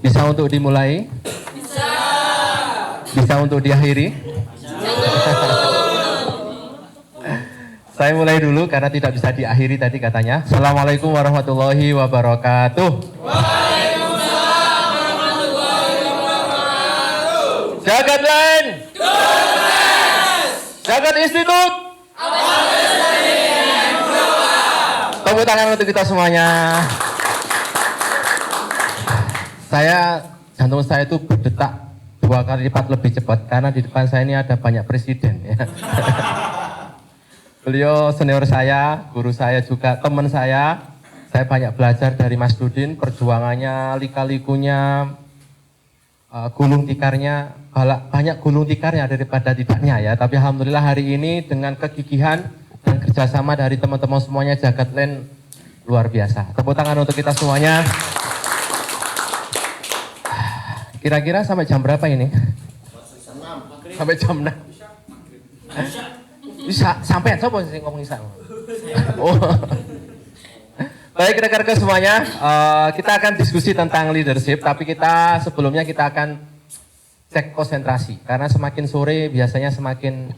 Bisa untuk dimulai? Bisa. Bisa untuk diakhiri? Saya mulai dulu karena tidak bisa diakhiri tadi katanya. Assalamualaikum warahmatullahi wabarakatuh. Waalaikumsalam warahmatullahi wabarakatuh. Jagat Land. Sukses. Jagat Institut. Tepuk tangan untuk kita semuanya. Jantung saya itu berdetak 2 kali lipat lebih cepat karena di depan saya ini ada banyak presiden ya. Beliau senior saya, guru saya juga, teman saya. Saya banyak belajar dari Mas Dudin, perjuangannya, lika-likunya, gulung tikarnya, banyak gulung tikarnya daripada tidaknya ya. Tapi alhamdulillah hari ini dengan kegigihan dan kerjasama dari teman-teman semuanya Jagat Land luar biasa. Tepuk tangan untuk kita semuanya. Kira-kira sampai jam berapa ini? Sampai jam 6. Bisa sampai apa sih ngomong bisa? Oh. Baik rekan-rekan semuanya, kita akan diskusi tentang leadership, tapi sebelumnya kita akan cek konsentrasi karena semakin sore biasanya semakin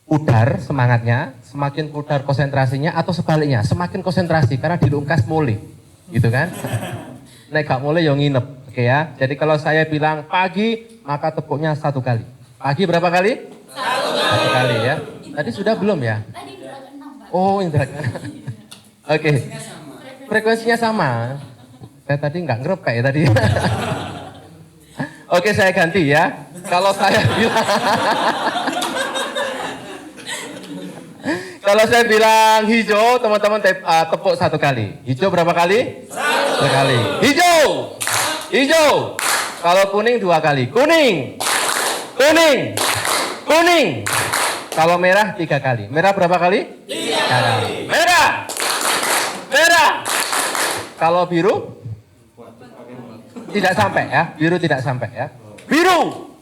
pudar semangatnya, semakin pudar konsentrasinya, atau sebaliknya semakin konsentrasi karena dilungkas mulai, gitu kan? Nek gak mulai yang nginep, oke ya. Jadi kalau saya bilang pagi, maka tepuknya 1 kali. Pagi berapa kali? 1 kali ya. Tadi sudah belum ya? Oh, indra. Oke. Frekuensinya sama. Saya tadi nggak ngerepek ya tadi. Oke, saya ganti ya. Kalau saya bilang kalau saya bilang hijau, teman-teman tepuk 1 kali. Hijau berapa kali? 1 kali. Hijau. Hijau. Kalau kuning 2 kali. Kuning. Kuning. Kuning. Kalau merah 3 kali. Merah berapa kali? 3 kali. Merah. Merah. Kalau biru? Tidak sampai ya. Biru tidak sampai ya. Biru.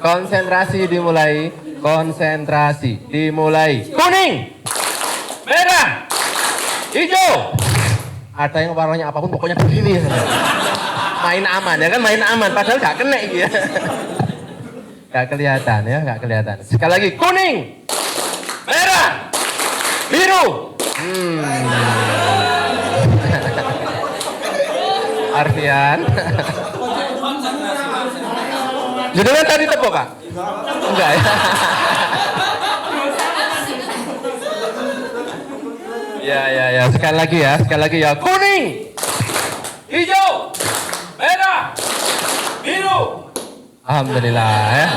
Konsentrasi dimulai. Konsentrasi dimulai. Kuning. Merah. Hijau. Ada yang warnanya apapun pokoknya begini. Main aman ya kan, main aman. Padahal gak kena gitu ya. Gak kelihatan ya, gak kelihatan. Sekali lagi, kuning, merah, biru. Arfian. Jenengan tadi tepuk Kak? Enggak ya? Ya. Sekali lagi ya. Kuning, hijau, merah, biru. Alhamdulillah ya.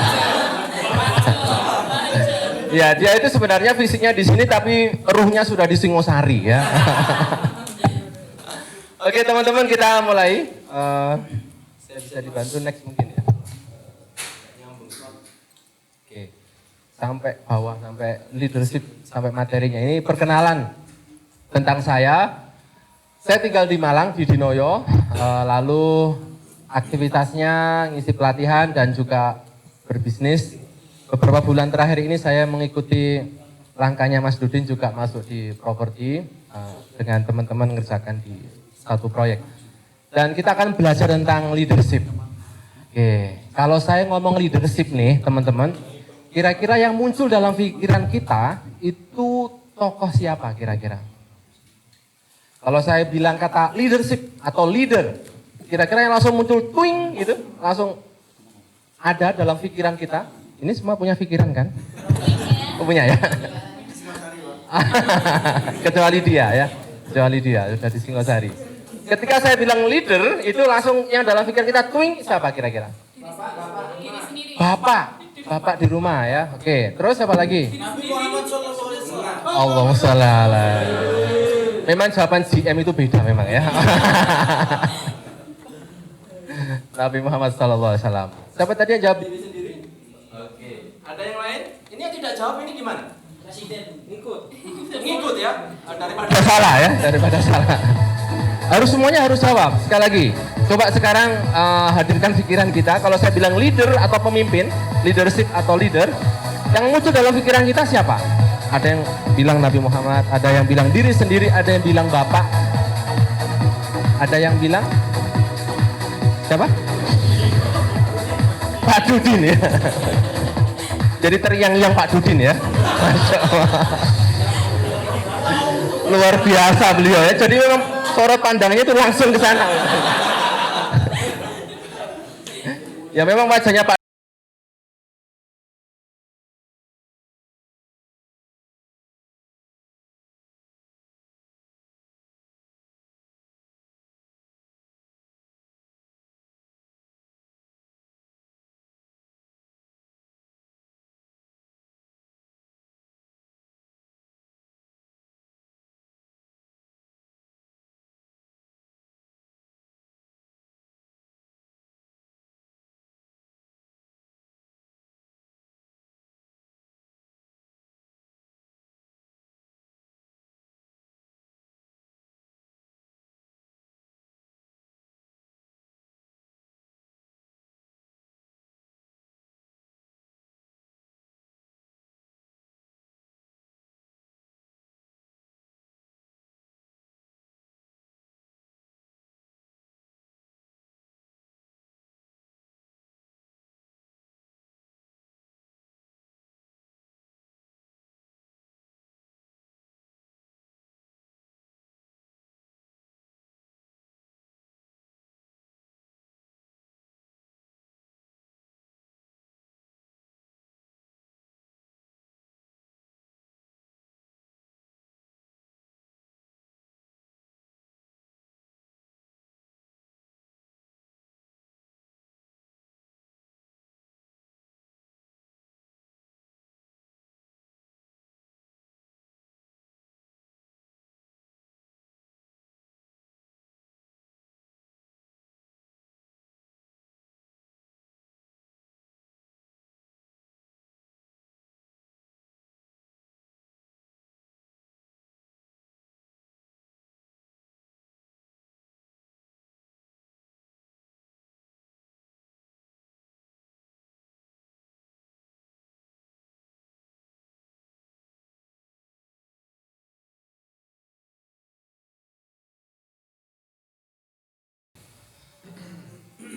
Ya, dia itu sebenarnya fisiknya di sini tapi ruhnya sudah di Singosari ya. Oke teman-teman, kita mulai. Saya bisa dibantu next mungkin ya. Oke. Sampai bawah, sampai leadership, sampai materinya. Ini perkenalan tentang saya. Saya tinggal di Malang, di Dinoyo. Lalu aktivitasnya ngisi pelatihan dan juga berbisnis. Beberapa bulan terakhir ini saya mengikuti langkahnya Mas Dudin juga masuk di properti dengan teman-teman mengerjakan di satu proyek. Dan kita akan belajar tentang leadership. Oke, kalau saya ngomong leadership nih teman-teman, kira-kira yang muncul dalam pikiran kita itu tokoh siapa kira-kira? Kalau saya bilang kata leadership atau leader, kira-kira yang langsung muncul twing gitu, langsung ada dalam pikiran kita. Ini semua punya pikiran kan? Oh, punya ya? Kecuali dia ya. Kecuali dia, sudah di Singosari. Ketika saya bilang leader, itu langsung yang dalam pikiran kita twing siapa kira-kira? Bapak di rumah ya. Oke, terus apa lagi? Allahumma sholli ala. Memang jawaban GM itu beda memang ya. Nabi Muhammad SAW. Siapa tadi yang jawab diri sendiri? Oke. Ada yang lain? Ini yang tidak jawab ini gimana? Presiden ngikut ya. Daripada salah ya, daripada salah. Semuanya harus jawab. Sekali lagi, coba sekarang hadirkan pikiran kita. Kalau saya bilang leader atau pemimpin, leadership atau leader, yang muncul dalam pikiran kita siapa? Ada yang bilang Nabi Muhammad, ada yang bilang diri sendiri, ada yang bilang bapak, Ada yang bilang? Siapa? Pak Dudin ya. Jadi teriang-yang Pak Dudin ya. Masya Allah. Luar biasa beliau ya. Jadi memang sorot pandangnya itu langsung ke sana. Ya memang wajahnya Pak.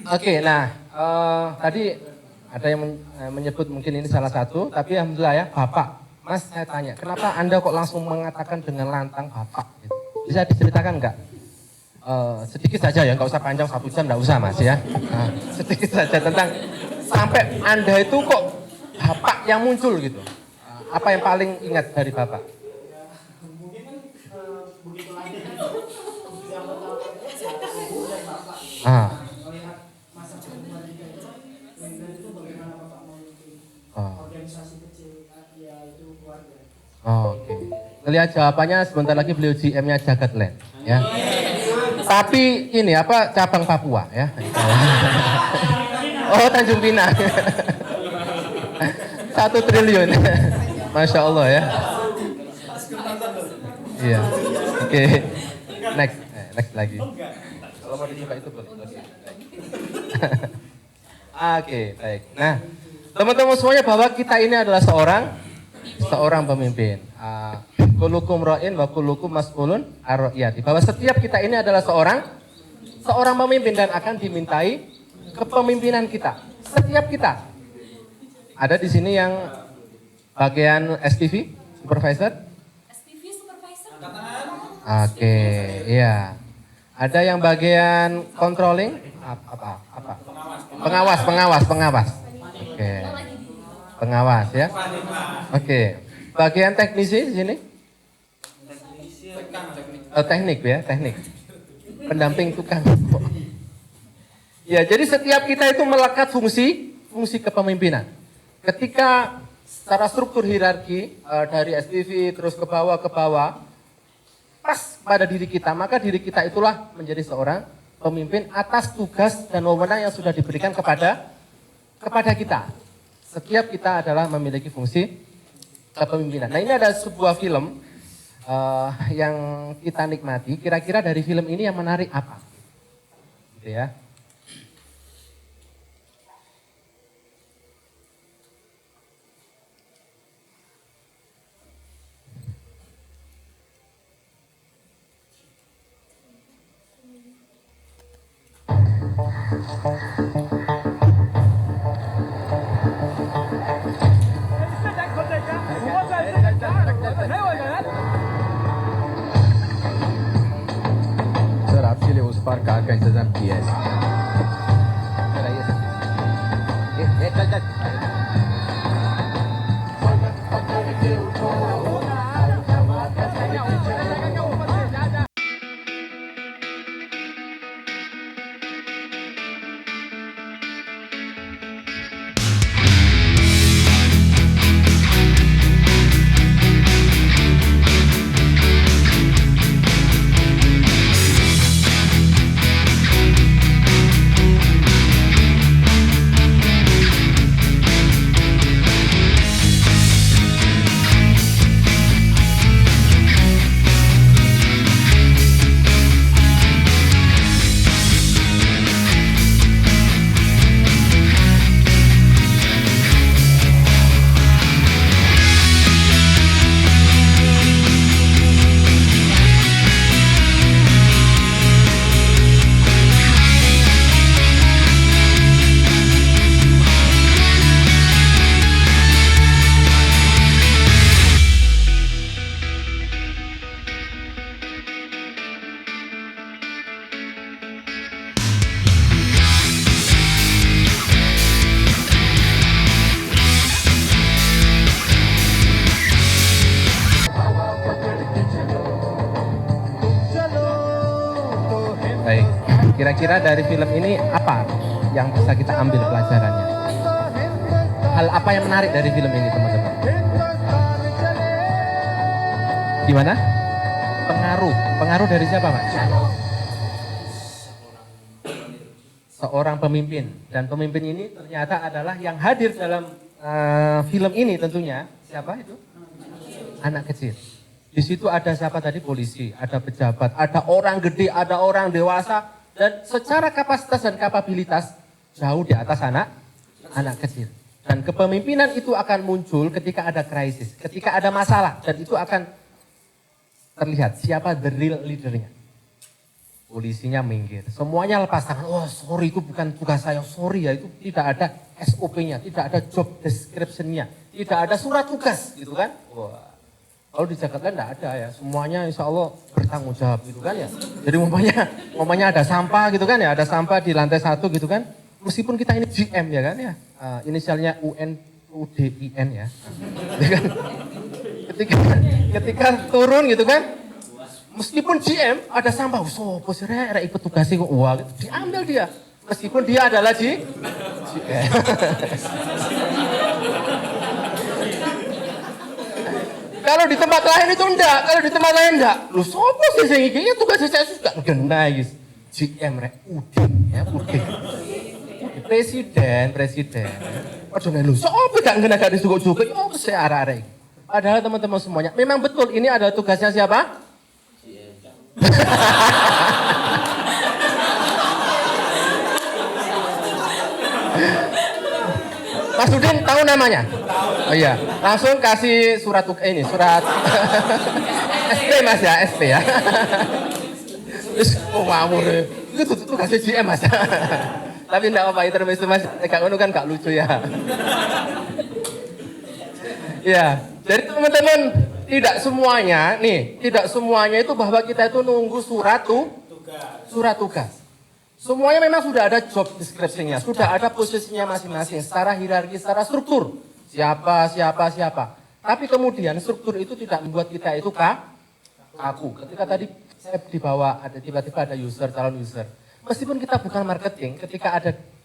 Oke, nah tadi ada yang menyebut mungkin ini salah satu, tapi alhamdulillah ya, Bapak. Mas saya tanya, kenapa Anda kok langsung mengatakan dengan lantang Bapak? Gitu. Bisa diceritakan nggak? Sedikit saja ya, nggak usah panjang 1 jam, nggak usah Mas ya. Nah, sedikit saja tentang sampai Anda itu kok Bapak yang muncul gitu. Apa yang paling ingat dari Bapak? Ah. Oh, oke. Lihat jawabannya sebentar lagi beliau GM-nya Jagatland ya. Tapi ini apa cabang Papua ya. Oh, Tanjung Pinang. 1 triliun. Masya Allah ya. Iya. Oke. Next lagi. Kalau mau dicoba itu boleh. Oke, baik. Nah, teman-teman semuanya bahwa kita ini adalah seorang pemimpin. Kulukum ra'in wa kulukum mas'ulun ar-ra'iyati. Bahwa setiap kita ini adalah seorang pemimpin dan akan dimintai kepemimpinan kita. Setiap kita. Ada di sini yang bagian SPV, supervisor? SPV supervisor. Oke, iya. Ada yang bagian controlling? Apa? Pengawas. Oke. Pengawas ya. Oke. Bagian teknisi di sini? Teknik ya, teknik. Pendamping tukang. Ya, jadi setiap kita itu melekat fungsi kepemimpinan. Ketika secara struktur hierarki dari SPV terus ke bawah pas pada diri kita, maka diri kita itulah menjadi seorang pemimpin atas tugas dan wewenang yang sudah diberikan kepada kita. Setiap kita adalah memiliki fungsi kepemimpinan. Nah, ini ada sebuah film yang kita nikmati. Kira-kira dari film ini yang menarik apa? Gitu ya. Sir आपके लिए उस पार कार का इंतजाम किया है चल चल Baik, kira-kira dari film ini apa yang bisa kita ambil pelajarannya? Hal apa yang menarik dari film ini, teman-teman? Gimana? Pengaruh dari siapa, Mas? Seorang pemimpin, dan pemimpin ini ternyata adalah yang hadir dalam film ini tentunya. Siapa itu? Anak kecil. Di situ ada siapa tadi? Polisi, ada pejabat, ada orang gede, ada orang dewasa, dan secara kapasitas dan kapabilitas jauh di atas anak kecil. Dan kepemimpinan itu akan muncul ketika ada krisis, ketika ada masalah, dan itu akan terlihat siapa the real leadernya. Polisinya minggir, semuanya lepas tangan. Oh sorry, itu bukan tugas saya, sorry ya, itu tidak ada SOP-nya, tidak ada job description-nya, tidak ada surat tugas gitu kan. Wah. Kalau di Jakarta enggak ada ya, semuanya insya Allah bertanggung jawab gitu kan ya. Jadi umpamanya ada sampah gitu kan ya, ada sampah di lantai 1 gitu kan. Meskipun kita ini GM ya kan ya, inisialnya UNUDIN ya. Ketika turun gitu kan, meskipun GM ada sampah, sopo sih rek ikut tugasnya kok, wah diambil dia. Meskipun dia adalah GM. Kalau di tempat lain itu enggak, kalau di tempat lain enggak. Lu sopo sih sing iki tugas saya suka genah guys. GM rek Udin ya, Udin. Presiden. Aduh lu sopo gak ngena gak disuguh-suguh. Oh, saya arek-arek. Padahal teman-teman semuanya, memang betul ini adalah tugasnya siapa? Mas Udin tahu namanya? Oh iya, langsung kasih surat SP Mas ya, SP ya. Terus ngawur, itu kasih GM Mas. Tapi enggak apa-apa, intermezzo Mas, gak ngono kan gak lucu ya. Ya, jadi teman-teman tidak semuanya itu bahwa kita itu nunggu surat tugas. Semuanya memang sudah ada job description-nya, sudah ada posisinya masing-masing, secara hierarki, secara struktur. Siapa. Tapi kemudian struktur itu tidak membuat kita itu kaku. Ketika tadi saya dibawa, tiba-tiba ada calon user. Meskipun kita bukan marketing, ketika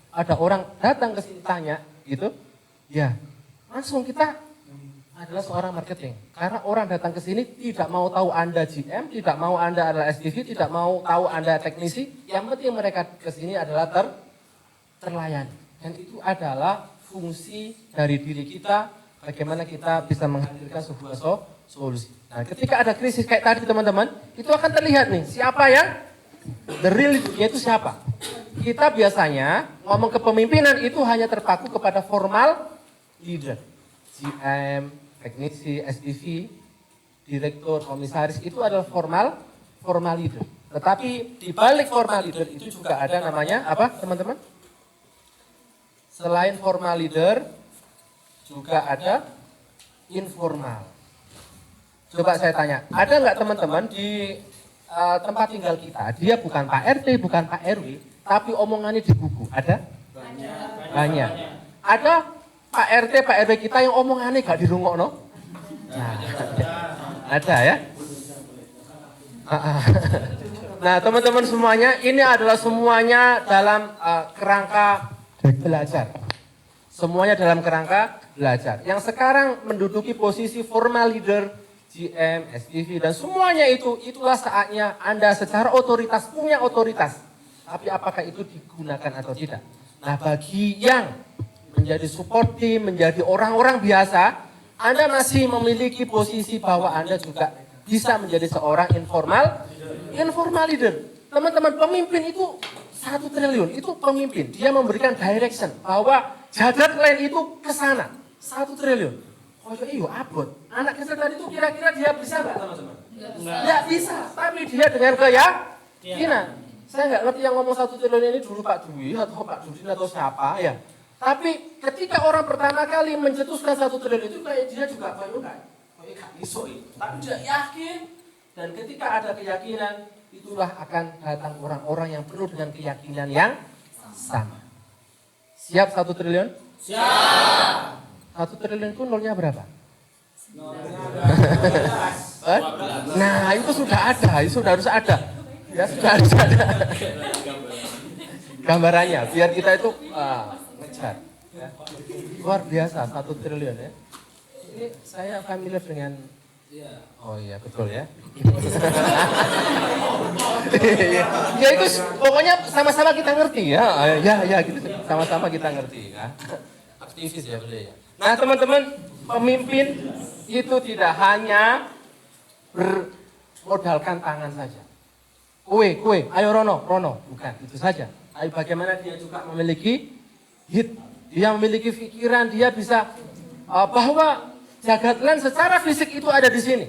ada orang datang ke sini tanya gitu, ya langsung kita adalah seorang marketing. Karena orang datang ke sini tidak mau tahu Anda GM, tidak mau Anda adalah SDV, tidak mau tahu Anda teknisi. Yang penting mereka ke sini adalah terlayani. Dan itu adalah fungsi dari diri kita, bagaimana kita bisa menghadirkan sebuah solusi. Nah, ketika ada krisis kayak tadi teman-teman, itu akan terlihat nih, siapa yang the real leader-nya itu siapa. Kita biasanya ngomong kepemimpinan itu hanya terpaku kepada formal leader. GM, teknisi, SDV, direktur, komisaris itu adalah formal leader. Tetapi di balik formal leader itu juga ada namanya apa teman-teman? Selain formal leader juga ada informal. Coba saya tanya, ada nggak teman-teman di tempat tinggal kita, dia bukan Pak RT, bukan Pak RW, tapi omongannya di buku, ada? Banyak. Ada Pak RT, Pak RW kita yang omongannya gak dirungokno? Nah, ada ya? Nah teman-teman semuanya, ini adalah semuanya dalam kerangka belajar. Semuanya dalam kerangka belajar. Yang sekarang menduduki posisi formal leader, GM, SPV, dan semuanya itulah saatnya Anda secara otoritas, punya otoritas. Tapi apakah itu digunakan atau tidak? Nah bagi yang menjadi support team, menjadi orang-orang biasa, Anda masih memiliki posisi bahwa Anda juga bisa menjadi seorang informal leader. Teman-teman, pemimpin itu 1 triliun, itu pemimpin. Dia memberikan direction bahwa jagat lain itu ke sana, 1 triliun. Oh iya abot. Anak kecil tadi itu kira-kira dia bisa nggak teman-teman? Nggak bisa. Tapi dia dengan keyakinan. Saya nggak ngerti yang ngomong 1 triliun ini dulu Pak Dwi atau Pak Dudin atau siapa ya. Tapi ketika orang pertama kali mencetuskan 1 triliun itu kayak dia juga bayangkan. Oh iya iso itu. Tapi dia yakin. Dan ketika ada keyakinan, itulah akan datang orang-orang yang penuh dengan keyakinan yang sama. Siap 1 triliun? Siap. 1 triliun itu nolnya berapa? Nah itu sudah ada, itu sudah harus ada. Ya sudah harus ada. Gambarannya, biar kita itu ngejar. Ya. Luar biasa 1 triliun ya. Ini saya familiar dengan, oh iya betul ya. Ya itu pokoknya sama-sama kita ngerti ya. Ya gitu, sama-sama kita ngerti ya. Aktivis ya beliau ya. Nah teman-teman, pemimpin itu tidak hanya bermodalkan tangan saja. Kue, ayo Rono, bukan itu saja. Tapi bagaimana dia juga memiliki hit, dia memiliki pikiran, dia bisa bahwa jagatlan secara fisik itu ada di sini.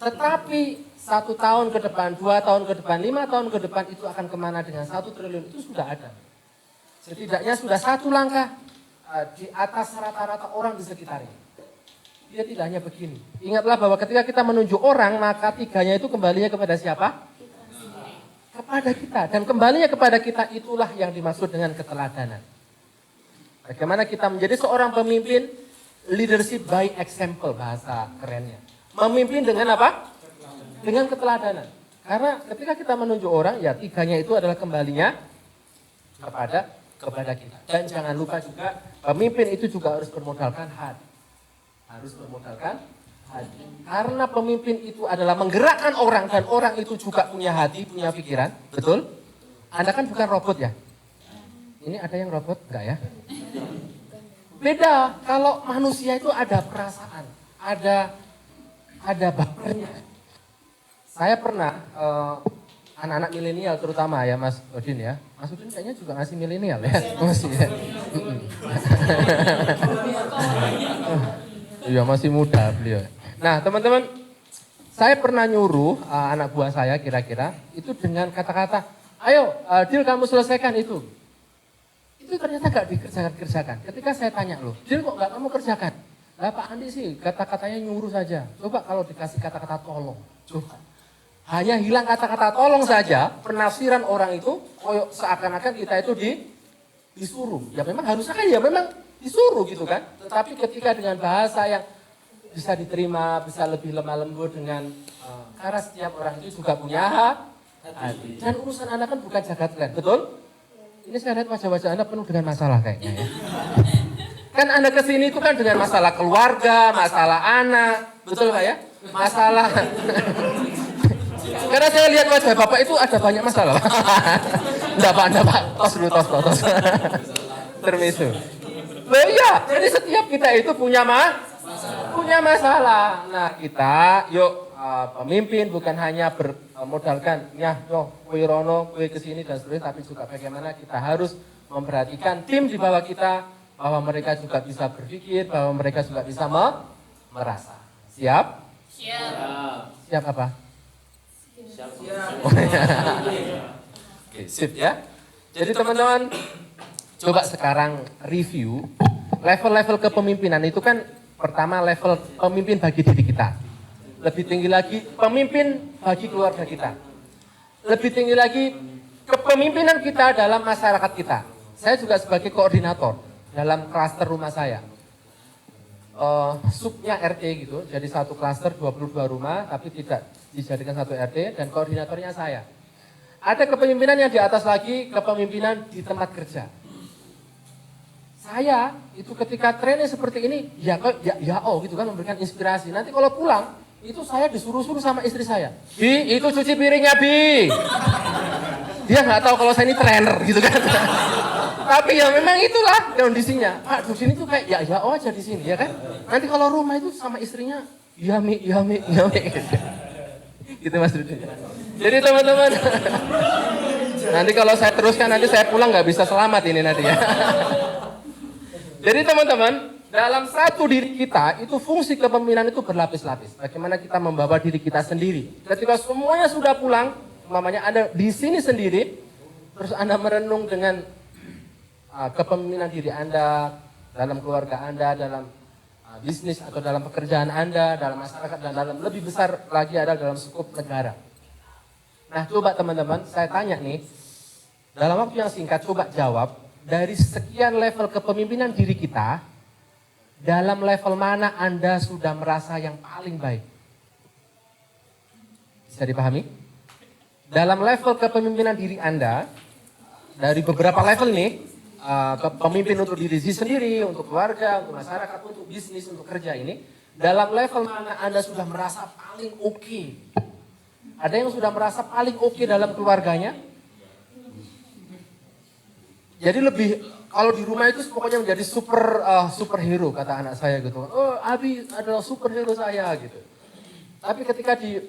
Tetapi 1 tahun ke depan, 2 tahun ke depan, 5 tahun ke depan itu akan kemana dengan 1 triliun itu sudah ada. Setidaknya sudah 1 langkah di atas rata-rata orang di sekitarnya. Dia tidak hanya begini. Ingatlah bahwa ketika kita menunjuk orang, maka 3-nya itu kembalinya kepada siapa? Kepada kita. Dan kembalinya kepada kita itulah yang dimaksud dengan keteladanan. Bagaimana kita menjadi seorang pemimpin, leadership by example bahasa kerennya. Memimpin dengan apa? Dengan keteladanan. Karena ketika kita menunjuk orang, ya 3-nya itu adalah kembalinya kepada kita. Dan jangan lupa juga pemimpin itu juga harus bermodalkan hati. Karena pemimpin itu adalah menggerakkan orang dan orang itu juga punya hati, punya pikiran. Betul? Anda kan bukan robot ya? Ini ada yang robot enggak ya? Beda. Kalau manusia itu ada perasaan, ada bapernya. Saya pernah anak-anak milenial terutama ya Mas Odin ya. Mas Odin kayaknya juga masih milenial ya. Masih ya. Iya masih muda beliau. Nah teman-teman, saya pernah nyuruh anak buah saya kira-kira itu dengan kata-kata, ayo Dil kamu selesaikan itu. Itu ternyata gak dikerjakan. Ketika saya tanya loh, Dil kok gak kamu kerjakan? Lah Pak Andi sih kata-katanya nyuruh saja. Coba kalau dikasih kata-kata tolong. Coba. Hanya hilang kata-kata tolong saja, penafsiran orang itu seakan-akan kita itu disuruh. Ya memang harusnya kan ya memang disuruh gitu kan. Tetapi ketika dengan bahasa yang bisa diterima, bisa lebih lemah lembut dengan karena setiap orang itu juga punya hati. Dan urusan Anda kan bukan jagatlan, betul? Ini saya lihat wajah-wajah Anda penuh dengan masalah kayaknya ya. Kan Anda kesini itu kan dengan masalah keluarga, masalah anak, betul Pak ya? Masalah. Karena saya lihat wajah Bapak itu ada banyak masalah. Enggak Pak, tos dulu, tos. Termisu. Loh iya, jadi setiap kita itu punya masalah. Nah kita, yuk pemimpin bukan hanya bermodalkan, kue Rono, kue kesini dan seterusnya, tapi juga bagaimana kita harus memperhatikan tim di bawah kita, bahwa mereka juga bisa berpikir, bahwa mereka juga bisa merasa. Siap? Siap. Siap apa? Oke, sip ya. Jadi teman-teman, coba sekarang review level-level kepemimpinan itu kan pertama level pemimpin bagi diri kita. Lebih tinggi lagi pemimpin bagi keluarga kita. Lebih tinggi lagi kepemimpinan kita dalam masyarakat kita. Saya juga sebagai koordinator dalam klaster rumah saya. Subnya RT gitu, jadi satu klaster 22 rumah tapi tidak dijadikan satu RT dan koordinatornya saya. Ada kepemimpinan yang di atas lagi, kepemimpinan di tempat kerja. Saya itu ketika training seperti ini, ya gitu kan memberikan inspirasi. Nanti kalau pulang, itu saya disuruh-suruh sama istri saya. Bi, itu cuci piringnya Bi. Dia nggak tahu kalau saya ini trainer gitu kan. Tapi ya memang itulah kondisinya. Pak, di sini tuh kayak ya aja di sini ya kan. Nanti kalau rumah itu sama istrinya, ya mi. Gitu Mas Rudi. Jadi teman-teman, nanti kalau saya teruskan nanti saya pulang nggak bisa selamat ini nanti ya. Jadi teman-teman, dalam satu diri kita itu fungsi kepemimpinan itu berlapis-lapis. Bagaimana kita membawa diri kita sendiri. Ketika semuanya sudah pulang, umpamanya Anda di sini sendiri, terus Anda merenung dengan kepemimpinan diri Anda, dalam keluarga Anda, dalam bisnis atau dalam pekerjaan Anda, dalam masyarakat, dan dalam lebih besar lagi adalah dalam skup negara. Nah coba teman-teman, saya tanya nih, dalam waktu yang singkat coba jawab, dari sekian level kepemimpinan diri kita, dalam level mana Anda sudah merasa yang paling baik? Bisa dipahami? Dalam level kepemimpinan diri Anda, dari beberapa level nih, pemimpin untuk diri sendiri, untuk keluarga, untuk masyarakat, untuk bisnis, untuk kerja ini, dalam level mana Anda sudah merasa paling oke? Ada yang sudah merasa paling oke dalam keluarganya? Jadi lebih, kalau di rumah itu pokoknya menjadi superhero kata anak saya gitu. Oh Abi adalah superhero saya gitu. Tapi ketika di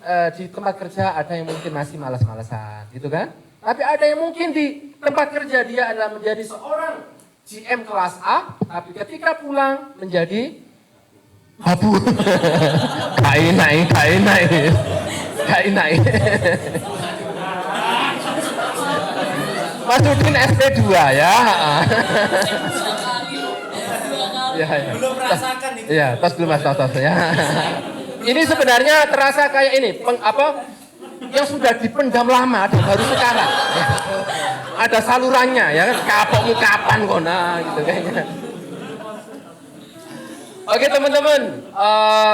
tempat kerja ada yang mungkin masih malas-malasan gitu kan. Tapi ada yang mungkin di tempat kerja dia adalah menjadi seorang GM kelas A, tapi ketika pulang menjadi abu. Kainai. Mas Udin SP2 ya. Ya. Belum merasakan itu. Iya, tos dulu Mas, tos ya. Ini sebenarnya terasa kayak ini, yang sudah dipendam lama dan baru sekarang. Ada salurannya ya kan, kapokmu kapan kok nah gitu kayaknya. Oke teman-teman,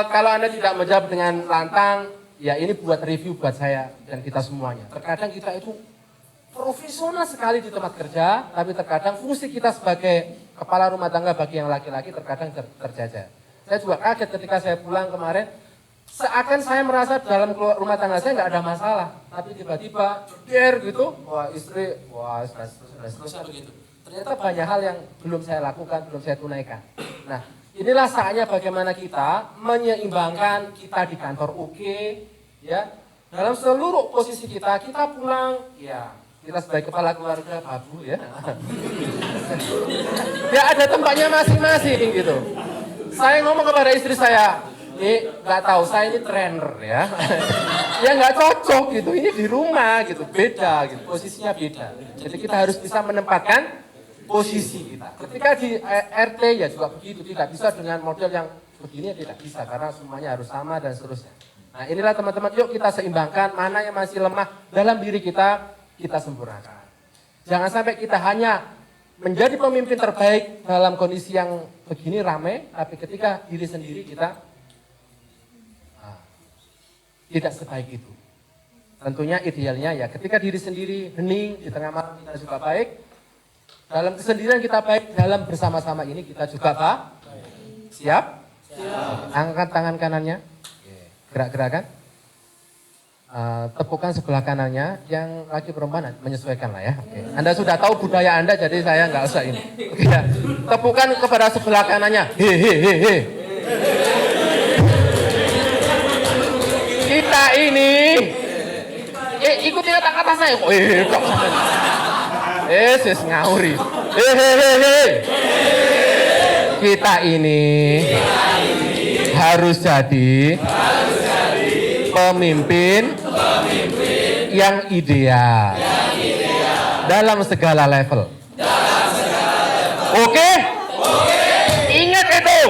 kalau Anda tidak menjawab dengan lantang, ya ini buat review buat saya dan kita semuanya. Terkadang kita itu profesional sekali di tempat kerja, tapi terkadang fungsi kita sebagai kepala rumah tangga bagi yang laki-laki terkadang terjajar. Saya juga kaget ketika saya pulang kemarin, seakan saya merasa dalam rumah tangga saya nggak ada masalah, tapi tiba-tiba der gitu, wah istri, wah seterusnya begitu. Ternyata banyak hal yang belum saya lakukan, belum saya tunaikan. Nah, inilah saatnya bagaimana kita menyeimbangkan kita di kantor oke, ya dalam seluruh posisi kita pulang, ya kita sebagai kepala keluarga babu ya. Ya ada tempatnya masing-masing gitu. Saya ngomong kepada istri saya, nggak tahu saya ini trainer ya. Ya nggak cocok gitu, ini di rumah gitu, beda gitu, posisinya beda. Jadi kita harus bisa menempatkan posisi kita. Ketika di RT ya juga begitu, tidak bisa dengan model yang begini tidak bisa karena semuanya harus sama dan seterusnya. Nah inilah teman-teman, yuk kita seimbangkan mana yang masih lemah dalam diri kita sempurnakan. Jangan sampai kita hanya menjadi pemimpin terbaik dalam kondisi yang begini ramai, tapi ketika diri sendiri kita tidak sebaik itu. Tentunya idealnya ya ketika diri sendiri hening, di tengah malam kita juga baik, dalam kesendirian kita baik, dalam bersama-sama ini kita juga baik. Siap? Siap. Angkat tangan kanannya, gerak-gerakan. Tepukan sebelah kanannya, yang laki perempuan menyesuaikan lah ya. Oke. Anda sudah tahu budaya Anda, jadi saya nggak usah ini. Oke, ya. Tepukan kepada sebelah kanannya. Hehehe. Kita ini, ikutin kata-kata saya kok. Yesus ngauri. Hehehe. Kita ini harus jadi pemimpin yang ideal. Dalam segala level. Oke? Ingat itu.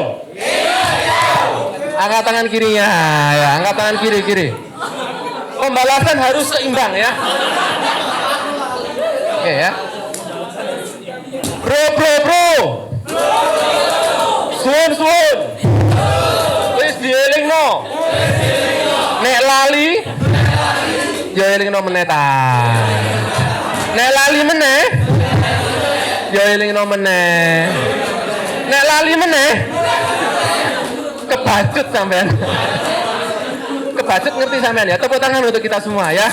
Angkat tangan kirinya, ya, angkat tangan kiri. Pembalasan harus seimbang ya. Oke ya. Bro. Suun. Wis dielingno. Nek lali, ya elingno meneh ta. Nek lali meneh, ya elingno meneh. Nek lali meneh, kebacut sampean. Kebacut ngerti sampean ya. Tepuk tangan untuk kita semua ya.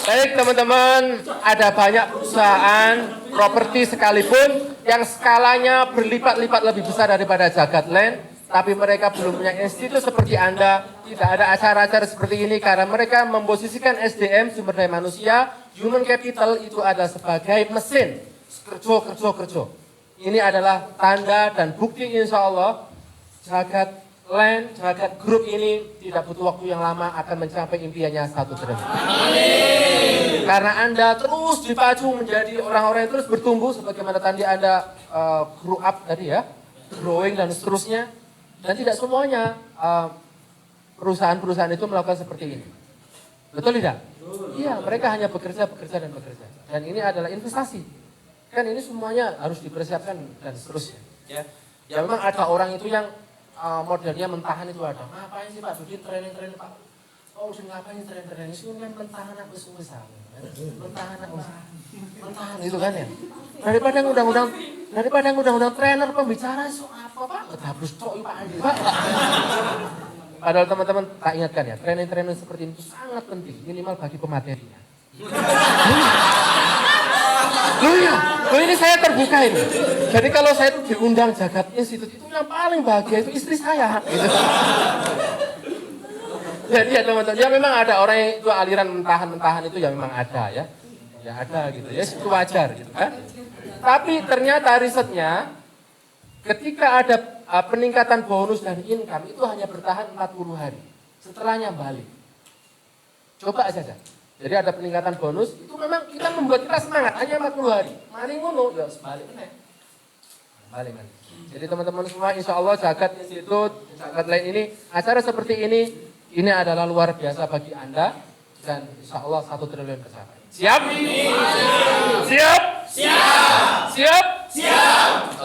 Baik teman-teman, ada banyak perusahaan properti sekalipun yang skalanya berlipat-lipat lebih besar daripada Jagatland, tapi mereka belum punya institut seperti Anda, tidak ada acara-acara seperti ini karena mereka memposisikan SDM, sumber daya manusia, human capital itu adalah sebagai mesin, kerja. Ini adalah tanda dan bukti insya Allah Jagat Group ini tidak butuh waktu yang lama akan mencapai impiannya 1 triliun. Karena Anda terus dipacu menjadi orang-orang yang terus bertumbuh sebagaimana tadi Anda grow up tadi ya, growing dan seterusnya. Dan tidak semuanya perusahaan-perusahaan itu melakukan seperti ini. Betul tidak? Iya, mereka hanya bekerja. Dan ini adalah investasi. Kan ini semuanya harus dipersiapkan dan seterusnya. Ya memang ada orang itu yang modelnya mentahan itu ada. Ngapain sih Pak Dudi training Pak? Oh, ngapain training itu kan mentahan aku susah. Mentahan itu kan ya. Daripada undang-undang trainer pembicara so apa Pak? Harus cok Pak Andi Pak. Padahal teman-teman tak ingatkan ya, training seperti ini sangat penting minimal bagi pematerinya. Loh ini saya terbuka ini. Jadi kalau saya itu diundang Jagat Institute itu yang paling bahagia itu istri saya. Gitu. Jadi ya teman-teman, ya memang ada orang yang itu aliran mentahan itu ya memang ada ya. Ya ada gitu ya, itu wajar gitu kan. Tapi ternyata risetnya ketika ada peningkatan bonus dan income itu hanya bertahan 40 hari. Setelahnya balik. Coba saja. Jadi ada peningkatan bonus, itu memang kita membuat kita semangat, hanya 40 hari. Mari ngono, ya sebalik meneh. Balik meneh. Jadi teman-teman semua, insya Allah Jagat Institute, Jagatland ini, acara seperti ini adalah luar biasa bagi Anda, dan insya Allah 1 triliun tercapai. Siap? Siap?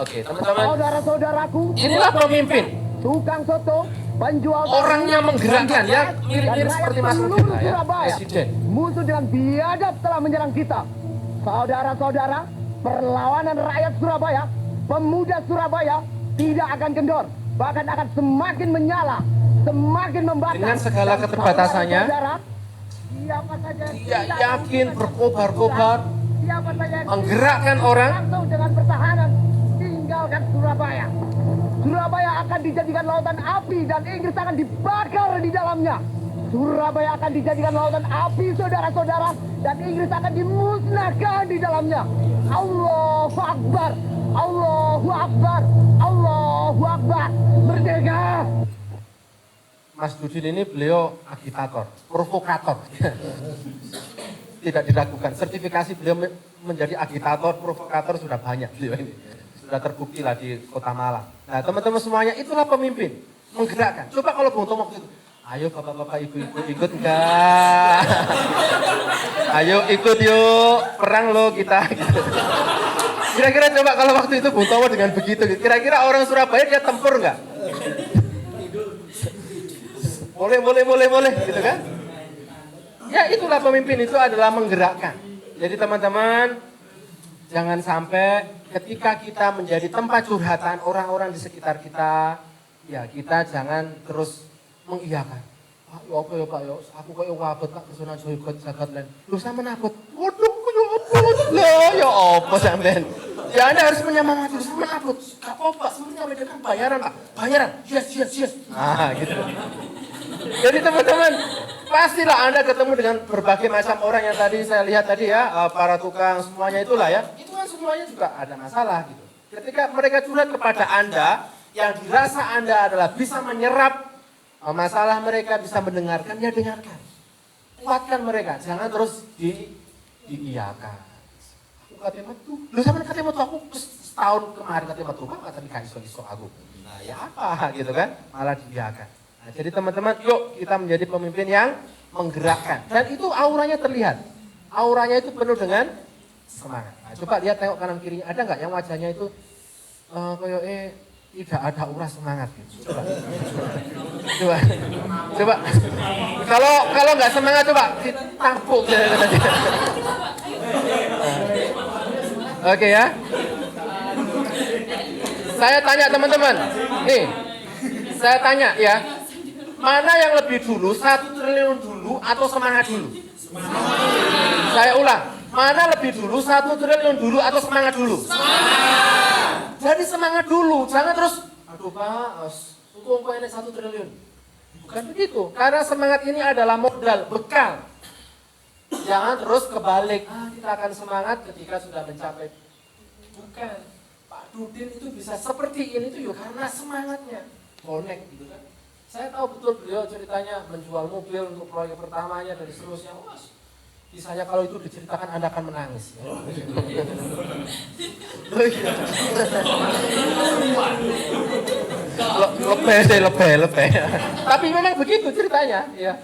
Oke, teman-teman. Saudara-saudaraku, Inilah pemimpin. tukang soto, penjual Orangnya menggerakkan ya, mirip-mirip seperti Mas Rudin lah ya, Presiden. Musuh dengan biadab telah menyerang kita. Saudara-saudara, perlawanan rakyat Surabaya, pemuda Surabaya tidak akan kendor, bahkan akan semakin menyala, semakin membakar. Dengan segala keterbatasannya, Saudara, siapa saja yang dia tidak yakin mau berkobar-kobar, siapa saja yang menggerakkan orang. langsung dengan pertahanan, tinggalkan Surabaya. Surabaya akan dijadikan lautan api dan Inggris akan dibakar di dalamnya. Surabaya akan dijadikan lautan api, saudara-saudara, dan Inggris akan dimusnahkan di dalamnya. Allahu Akbar, Allahu Akbar, Allahu Akbar. Merdeka! Mas Dudin ini beliau agitator, provokator. Tidak diragukan, sertifikasi beliau menjadi agitator, provokator sudah banyak beliau ini. Sudah terbukti lah di Kota Malang. Nah teman-teman semuanya itulah pemimpin, menggerakkan. Coba kalau Bung Tomo itu, ayo bapak-bapak ibu-ibu ikut enggak? Ayo ikut yuk, perang lo kita. Kira-kira coba kalau waktu itu Bung Tomo dengan begitu, kira-kira orang Surabaya dia tempur enggak? Boleh, gitu kan? Ya itulah pemimpin, itu adalah menggerakkan. Jadi teman-teman, jangan sampai ketika kita menjadi tempat curhatan orang-orang di sekitar kita, ya kita jangan terus mengiyakan. Pak, ya apa ya Pak, ya aku kok ya wabet Pak Pesona Jagatland. Lu sama nakut. Waduh, ya apa? Lah, ya apa sampean? Ya Anda harus menyemangati, sama nakut. Gak apa-apa, sebenarnya beda kan bayaran Pak. Bayaran, yes. Nah, gitu. Jadi teman-teman, pastilah Anda ketemu dengan berbagai macam orang yang tadi saya lihat tadi ya, para tukang semuanya itulah ya. Itu kan semuanya juga ada masalah gitu. Ketika mereka curhat kepada Anda, yang dirasa Anda adalah bisa menyerap masalah mereka, bisa mendengarkan, ya dengarkan. kuatkan mereka, jangan terus diiyakan. Aku kate metu, lu sama kate metu aku setahun kemarin kate metu, kok kate iso aku. Nah ya apa gitu kan, malah diiyakan. Nah, jadi teman-teman, yuk kita menjadi pemimpin yang menggerakkan. Dan itu auranya terlihat, auranya itu penuh dengan semangat. Nah, coba lihat tengok kanan kirinya, ada nggak yang wajahnya itu tidak ada uras semangat gitu. Coba. Kalau nggak semangat coba ditampuk. Oke ya. Saya tanya teman-teman, nih, saya tanya ya, mana yang lebih dulu, 1 triliun dulu atau semangat dulu? Saya ulang, mana lebih dulu, 1 triliun dulu atau semangat dulu? Jadi semangat dulu, jangan terus, aduh Pak, hukum ini 1 triliun. Bukan begitu, karena semangat ini adalah modal, bekal. Jangan terus kebalik, kita akan semangat ketika sudah mencapai. Bukan, Pak Dudin itu bisa seperti ini tuh karena semangatnya. Connect gitu kan. Saya tahu betul beliau ceritanya menjual mobil untuk proyek pertamanya dari seterusnya. Misalnya kalau itu diceritakan Anda akan menangis. Ya. Lebih. Tapi memang begitu ceritanya. Ya,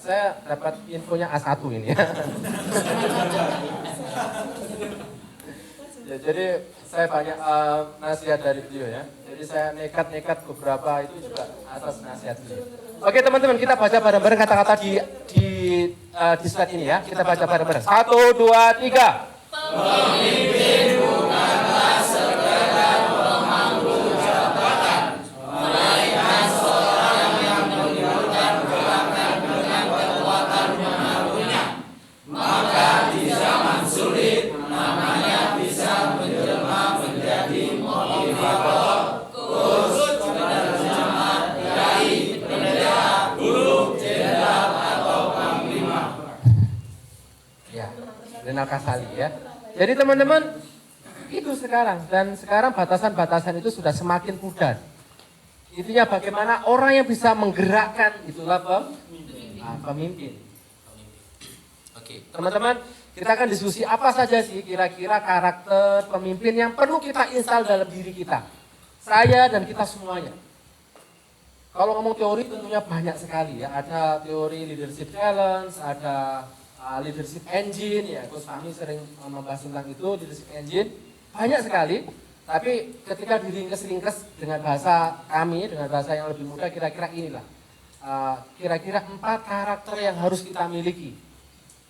saya dapat infonya A1 ini. Ya, jadi saya banyak nasihat dari beliau ya. Jadi saya nekat beberapa itu juga atas nasihat beliau. Oke teman-teman, kita baca bareng-bareng kata-kata di slide ini ya. Kita baca bareng-bareng. 1, 2, 3. Pemimpin bukanlah sekedar pemangku jabatan, melainkan seorang yang menimbulkan gerakan dengan kekuatan pengaruhnya. Maka di zaman sulit, namanya bisa menjelma menjadi motivator, coach, penerjemah, dai, pendeta, guru, jenderal atau panglima. Ya, Renal Kasali ya. Jadi teman-teman, itu sekarang. Dan sekarang batasan-batasan itu sudah semakin pudar. Intinya bagaimana orang yang bisa menggerakkan, itulah pemimpin. Oke, teman-teman, kita akan diskusi apa saja sih kira-kira karakter pemimpin yang perlu kita install dalam diri kita. Saya dan kita semuanya. Kalau ngomong teori tentunya banyak sekali ya. Ada teori leadership challenge, ada leadership engine ya. Coach Fahmi sering membahas tentang itu, leadership engine. Banyak sekali. Tapi ketika diringkes-ringkes dengan bahasa kami, dengan bahasa yang lebih mudah, kira-kira inilah. Kira-kira 4 karakter yang harus kita miliki.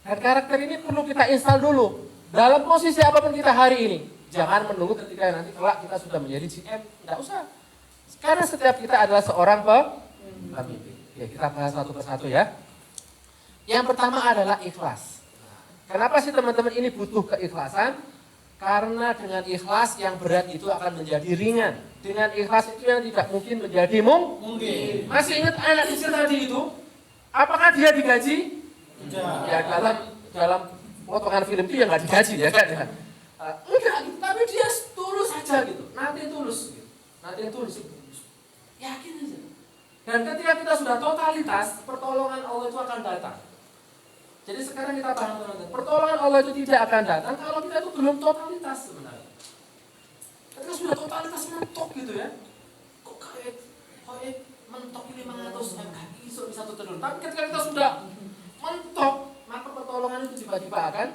Dan karakter ini perlu kita install dulu. Dalam posisi apapun kita hari ini. Jangan menunggu ketika nanti kelak kita sudah menjadi GM. Tidak usah. Karena setiap kita adalah seorang pemimpin. Ya, kita bahas satu persatu ya. Yang pertama adalah ikhlas. Kenapa sih teman-teman ini butuh keikhlasan? Karena dengan ikhlas yang berat itu akan menjadi ringan. Dengan ikhlas itu yang tidak mungkin menjadi mungkin. Masih ingat anak kecil tadi itu? Apakah dia digaji? Ya dalam potongan film itu ya nggak digaji ya kan? Enggak, tapi dia tulus saja gitu. Nanti tulus. Yakin aja. Dan ketika kita sudah totalitas, pertolongan Allah itu akan datang. Jadi sekarang kita paham teman-teman, pertolongan Allah itu tidak akan datang kalau kita itu belum totalitas sebenarnya. Ketika sudah totalitas mentok gitu ya, kok kayak mentok ini 500 enggak bisa turun. Tapi ketika kita sudah mentok, maka pertolongan itu tiba-tiba akan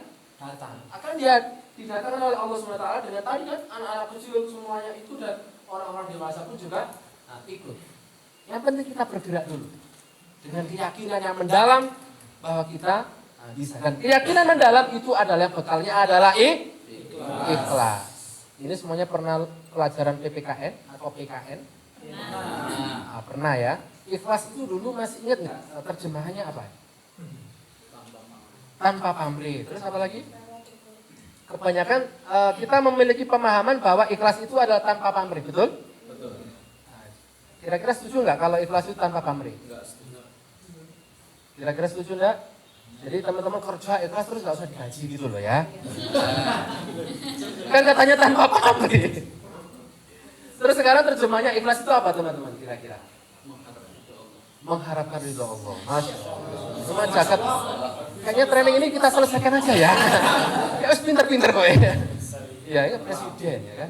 datang. Akan didatangkan oleh Allah SWT dengan tadi kan anak-anak kecil semuanya itu dan orang-orang dewasa pun juga ikut. Yang penting kita bergerak dulu dengan keyakinan yang mendalam bahwa kita bisa. Dan keyakinan mendalam itu adalah bekalnya adalah ikhlas. Ini semuanya pernah pelajaran PPKN atau PKN? Pernah ya. Ikhlas itu dulu masih ingat nggak terjemahannya apa? Tanpa pamrih. Terus apa lagi? Kebanyakan kita memiliki pemahaman bahwa ikhlas itu adalah tanpa pamrih, betul? Betul. Kira-kira setuju nggak kalau ikhlas itu tanpa pamrih? Enggak setuju. Kira-kira setuju nggak? Jadi teman-teman kerja ikhlas terus nggak usah digaji gitu loh ya. Kan katanya tanpa pamrih. Terus sekarang terjemahnya ikhlas itu apa teman-teman kira-kira? Mengharapkan ridho Allah. Masya Allah. Cuma jagat. Kayaknya training ini kita selesaikan aja ya. Ya harus pinter-pinter kok ya. Ya, ini presiden ya kan.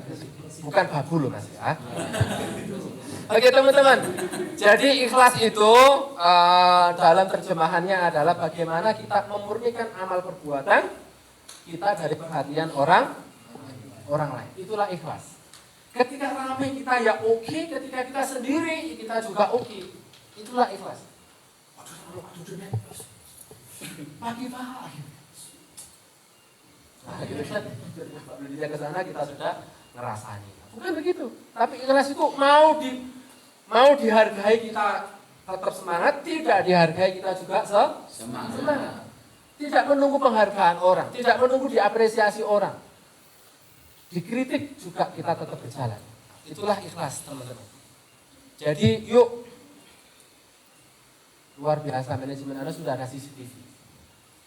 Bukan babu loh Mas ya. Oke teman-teman. Jadi ikhlas itu dalam terjemahannya adalah bagaimana kita memurnikan amal perbuatan kita dari perhatian orang lain. Itulah ikhlas. Ketika ramai kita ya oke, ketika kita sendiri kita juga oke. Itulah ikhlas. Pagi-pagi. Nah, gitu kan. Dari ke sana kita sudah ngerasani. Bukan begitu. Tapi ikhlas itu mau dihargai kita tetap semangat, tidak dihargai kita juga semangat. Tidak menunggu penghargaan orang, tidak menunggu diapresiasi orang. Dikritik juga kita tetap berjalan. Itulah ikhlas teman-teman. Jadi yuk, luar biasa manajemen Anda sudah ada CCTV.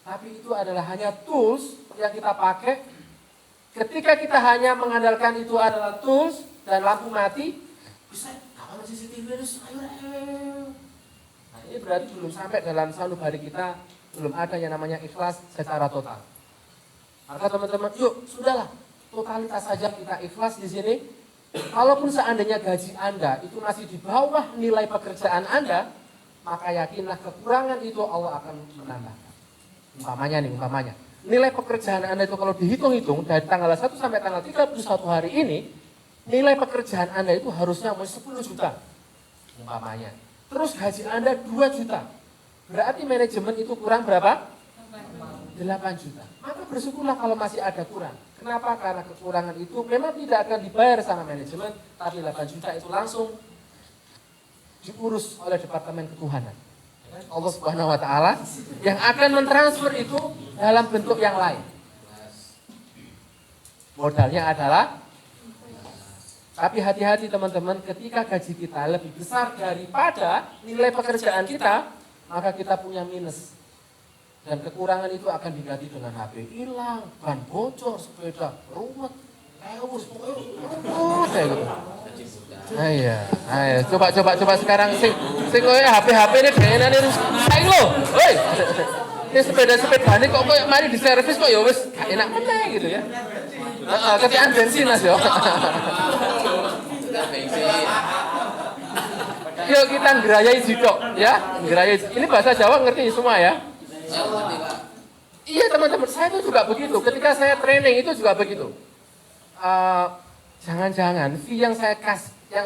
Tapi itu adalah hanya tools yang kita pakai. Ketika kita hanya mengandalkan itu adalah tools dan lampu mati, bisa kapan CCTV itu ayo. Nah ini berarti belum sampai dalam sanubari kita, belum ada yang namanya ikhlas secara total. Maka teman-teman, yuk sudahlah. Totalitas saja kita ikhlas di sini. Kalaupun seandainya gaji Anda itu masih di bawah nilai pekerjaan Anda, maka yakinlah kekurangan itu Allah akan menambahkan. Umpamanya. Nilai pekerjaan Anda itu kalau dihitung-hitung dari tanggal 1 sampai tanggal 31 hari ini, nilai pekerjaan Anda itu harusnya 10 juta. Umpamanya. Terus gaji Anda 2 juta. Berarti manajemen itu kurang berapa? 8 juta. Maka bersyukurlah kalau masih ada kurang. Kenapa? Karena kekurangan itu memang tidak akan dibayar sama manajemen, tapi 8 juta itu langsung diurus oleh Departemen Ketuhanan. Allah Subhanahu wa taala yang akan mentransfer itu dalam bentuk yang lain. Modalnya adalah, tapi hati-hati teman-teman, ketika gaji kita lebih besar daripada nilai pekerjaan kita, maka kita punya minus. Dan kekurangan itu akan diganti dengan HP hilang, ban bocor, sepeda ruwet, tewas, kayak gitu. Ayo, coba sekarang sing HP ini dengan ini saing lo, woi, ini sepeda ini kok mari di servis kok ya wes gak enak mana gitu ya. Ketian bensin mas yo. Yuk kita ngerayai jidok ya, ngerayai. Ini bahasa Jawa ngerti semua ya. Iya teman-teman, saya itu juga begitu. Ketika saya training itu juga begitu. Jangan-jangan fee yang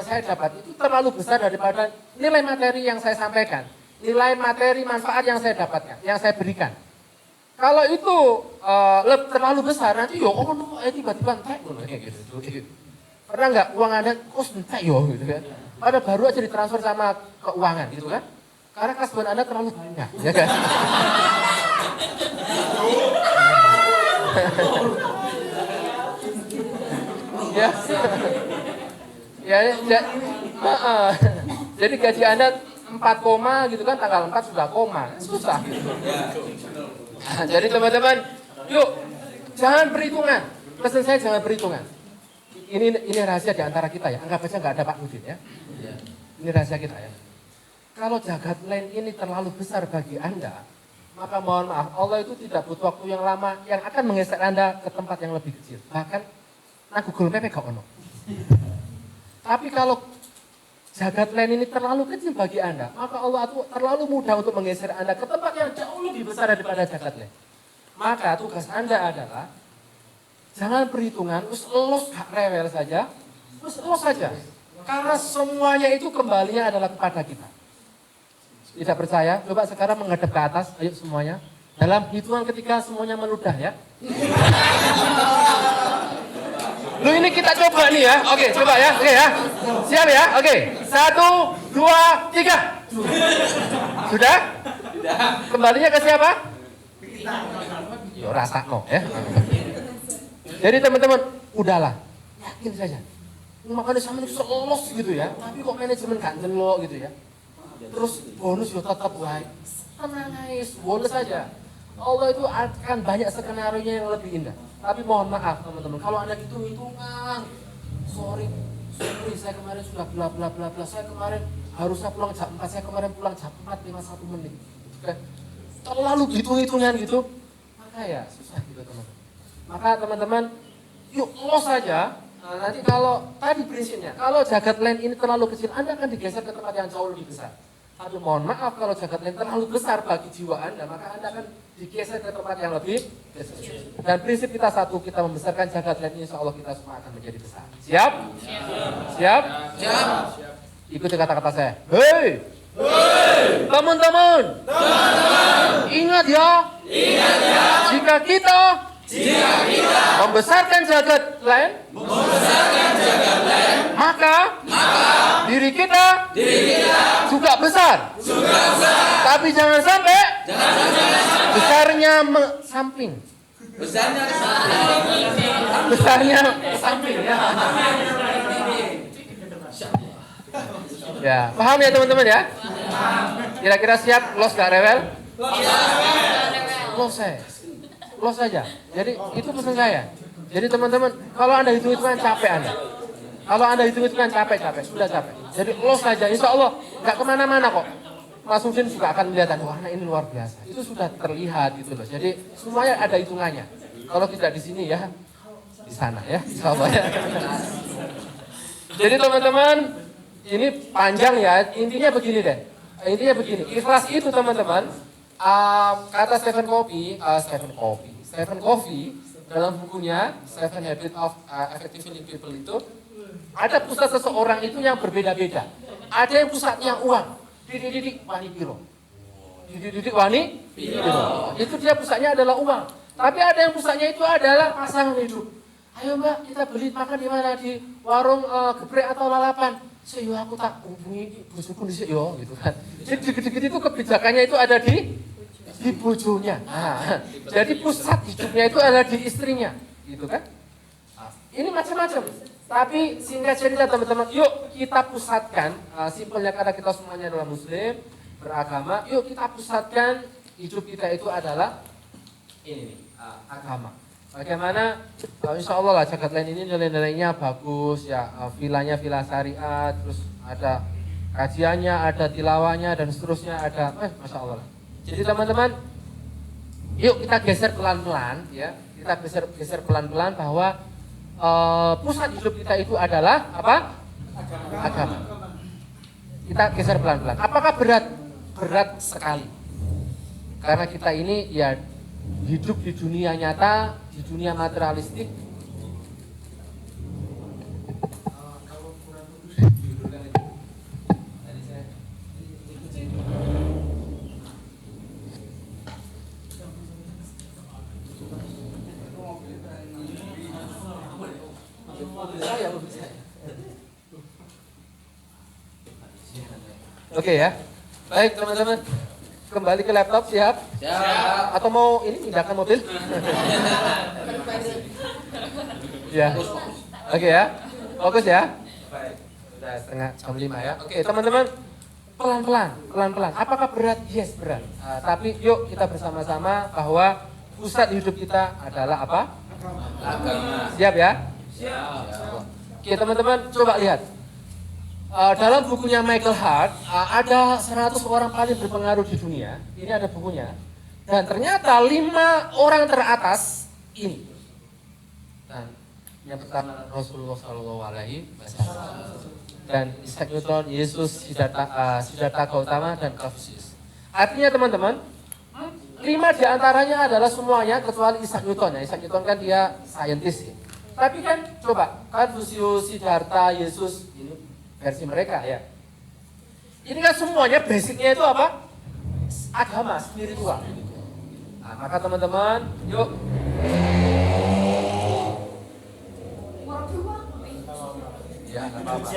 saya dapat itu terlalu besar daripada nilai materi yang saya sampaikan, nilai materi manfaat yang saya dapatkan, yang saya berikan. Kalau itu terlalu besar, nanti tiba-tiba entek gitu. Pernah nggak uang Anda kos entek gitu kan? Padahal baru aja ditransfer sama keuangan gitu kan? Karena kasbon Anda terlalu banyak, ya kan? Jadi gaji Anda 4, gitu kan, tanggal 4 sudah koma, susah. Jadi teman-teman, yuk jangan perhitungan. Pesan saya jangan perhitungan. Ini rahasia di antara kita ya. Anggap aja nggak ada Pak Mudin ya. Ini rahasia kita ya. Kalau jagat lain ini terlalu besar bagi Anda, maka mohon maaf, Allah itu tidak butuh waktu yang lama yang akan menggeser Anda ke tempat yang lebih kecil. Bahkan, Google Map gak ono. Tapi kalau jagat lain ini terlalu kecil bagi Anda, maka Allah itu terlalu mudah untuk menggeser Anda ke tempat yang jauh lebih besar daripada jagat lain. Maka tugas Anda adalah, jangan perhitungan, terus los gak rewel saja, terus los saja. Karena semuanya itu kembalinya adalah kepada kita. Tidak percaya? Coba sekarang menghadap ke atas, ayo semuanya. Dalam hitungan ketika semuanya meludah ya. Lu ini kita coba nih ya. Oke, coba ya. Oke ya. Siap ya? Oke. 1, 2, 3. Sudah? Kembalinya ke siapa? Yo rasa no ya. Jadi teman-teman, udahlah. Yakin saja. Makanya sama ini selos gitu ya. Tapi kok manajemen gak jelok gitu ya. Terus bonus yo tetap baik. Tenang guys, bonus saja. Allah itu akan banyak skenario-nya yang lebih indah. Tapi mohon maaf teman-teman, kalau Anda hitung-hitungan, sorry, saya kemarin sudah bla bla bla, saya kemarin harusnya pulang jam 4, saya kemarin pulang jam 4:51. terlalu hitung-hitungan gitu, maka ya susah gitu teman-teman. Maka teman-teman, yuk los saja. Nah, nanti kalau tadi prinsipnya, kalau jagat land ini terlalu kecil, Anda akan digeser ke tempat yang jauh lebih besar. Aduh mohon maaf kalau jagat land terlalu besar bagi jiwa Anda, maka Anda akan digeser ke tempat yang lebih besar. Dan prinsip kita satu, kita membesarkan jagat land ini, insya Allah kita semua akan menjadi besar. Siap? Siap? Siap. Ikuti kata-kata saya. Hei! Teman-teman! Ingat ya! Jika kita membesarkan jagat land, maka diri kita juga besar. Tapi jangan sampai besarnya samping. Besarnya samping ya. Ya, paham ya teman-teman ya? Kira-kira siap los gak rewel? Los saja. Jadi itu pesan saya. Jadi teman-teman, kalau Anda hitung-hitungan capek Anda. Kalau Anda hitung-hitungan capek, sudah capek. Jadi los saja, insya Allah nggak kemana-mana kok. Mas Udin juga akan melihat, warna ini luar biasa. Itu sudah terlihat gitu loh. Jadi semuanya ada hitungannya. Kalau tidak di sini ya, di sana ya, insya Allah ya. Jadi teman-teman, ini panjang ya. Intinya begini deh. Intinya begini. Ikhlas itu teman-teman. Kata Stephen Covey dalam bukunya Seven Habits of Effective Winning People itu ada pusat seseorang itu yang berbeda-beda. Ada yang pusatnya uang, didik wani piro. Didik wani piro. Itu dia pusatnya adalah uang. Tapi ada yang pusatnya itu adalah pasangan hidup. Ayo mbak, kita beli makan di mana, di warung geprek atau lalapan. Seyo aku tak hubungi bojoku dhisik yo gitu kan. Jadi dikit-dikit itu kebijakannya itu ada di bojonya. Nah, jadi pusat hidupnya itu ada di istrinya, gitu kan? Ini macam-macam. Tapi singkat cerita teman-teman, yuk kita pusatkan. Simpelnya karena kita semuanya adalah Muslim, beragama. Yuk kita pusatkan hidup kita itu adalah ini nih, agama. Bagaimana? Insya Allah lah jagat land ini nilai-nilainya bagus ya, vilanya villa syariat, terus ada kajiannya, ada tilawahnya dan seterusnya ada, masya Allah. Jadi teman-teman, yuk kita geser pelan-pelan ya, kita geser pelan-pelan bahwa pusat hidup kita itu adalah apa? Agama. Kita geser pelan-pelan. Apakah berat? Berat sekali. Karena kita ini ya hidup di dunia nyata, di dunia materialistik. Oke ya. Baik teman-teman. Kembali ke laptop, siap? Siap. Atau mau ini pindahkan mobil? Ya. Oke ya. Fokus ya. Baik. Sudah setengah jam 5 ya. Oke, teman-teman. Pelan-pelan. Apakah berat? Yes, berat. Tapi yuk kita bersama-sama bahwa pusat hidup kita adalah apa? Agama. Siap ya? Siap. Oke, teman-teman, coba lihat. Dalam bukunya Michael Hart, ada 100 orang paling berpengaruh di dunia. Ini ada bukunya. Dan ternyata 5 orang teratas ini. Dan yang pertama Rasulullah SAW, dan Isaac Newton, Yesus, Siddhartha Gautama, dan Confucius. Artinya teman-teman, 5 diantaranya adalah semuanya kecuali Isaac Newton. Ya, Isaac Newton kan dia saintis. Ya. Tapi kan coba, Confucius, Siddhartha, Yesus, ini versi mereka ya. Ini kan semuanya basicnya itu apa? Agama, spiritual. Nah, maka teman-teman, yuk. Ya, nggak apa-apa.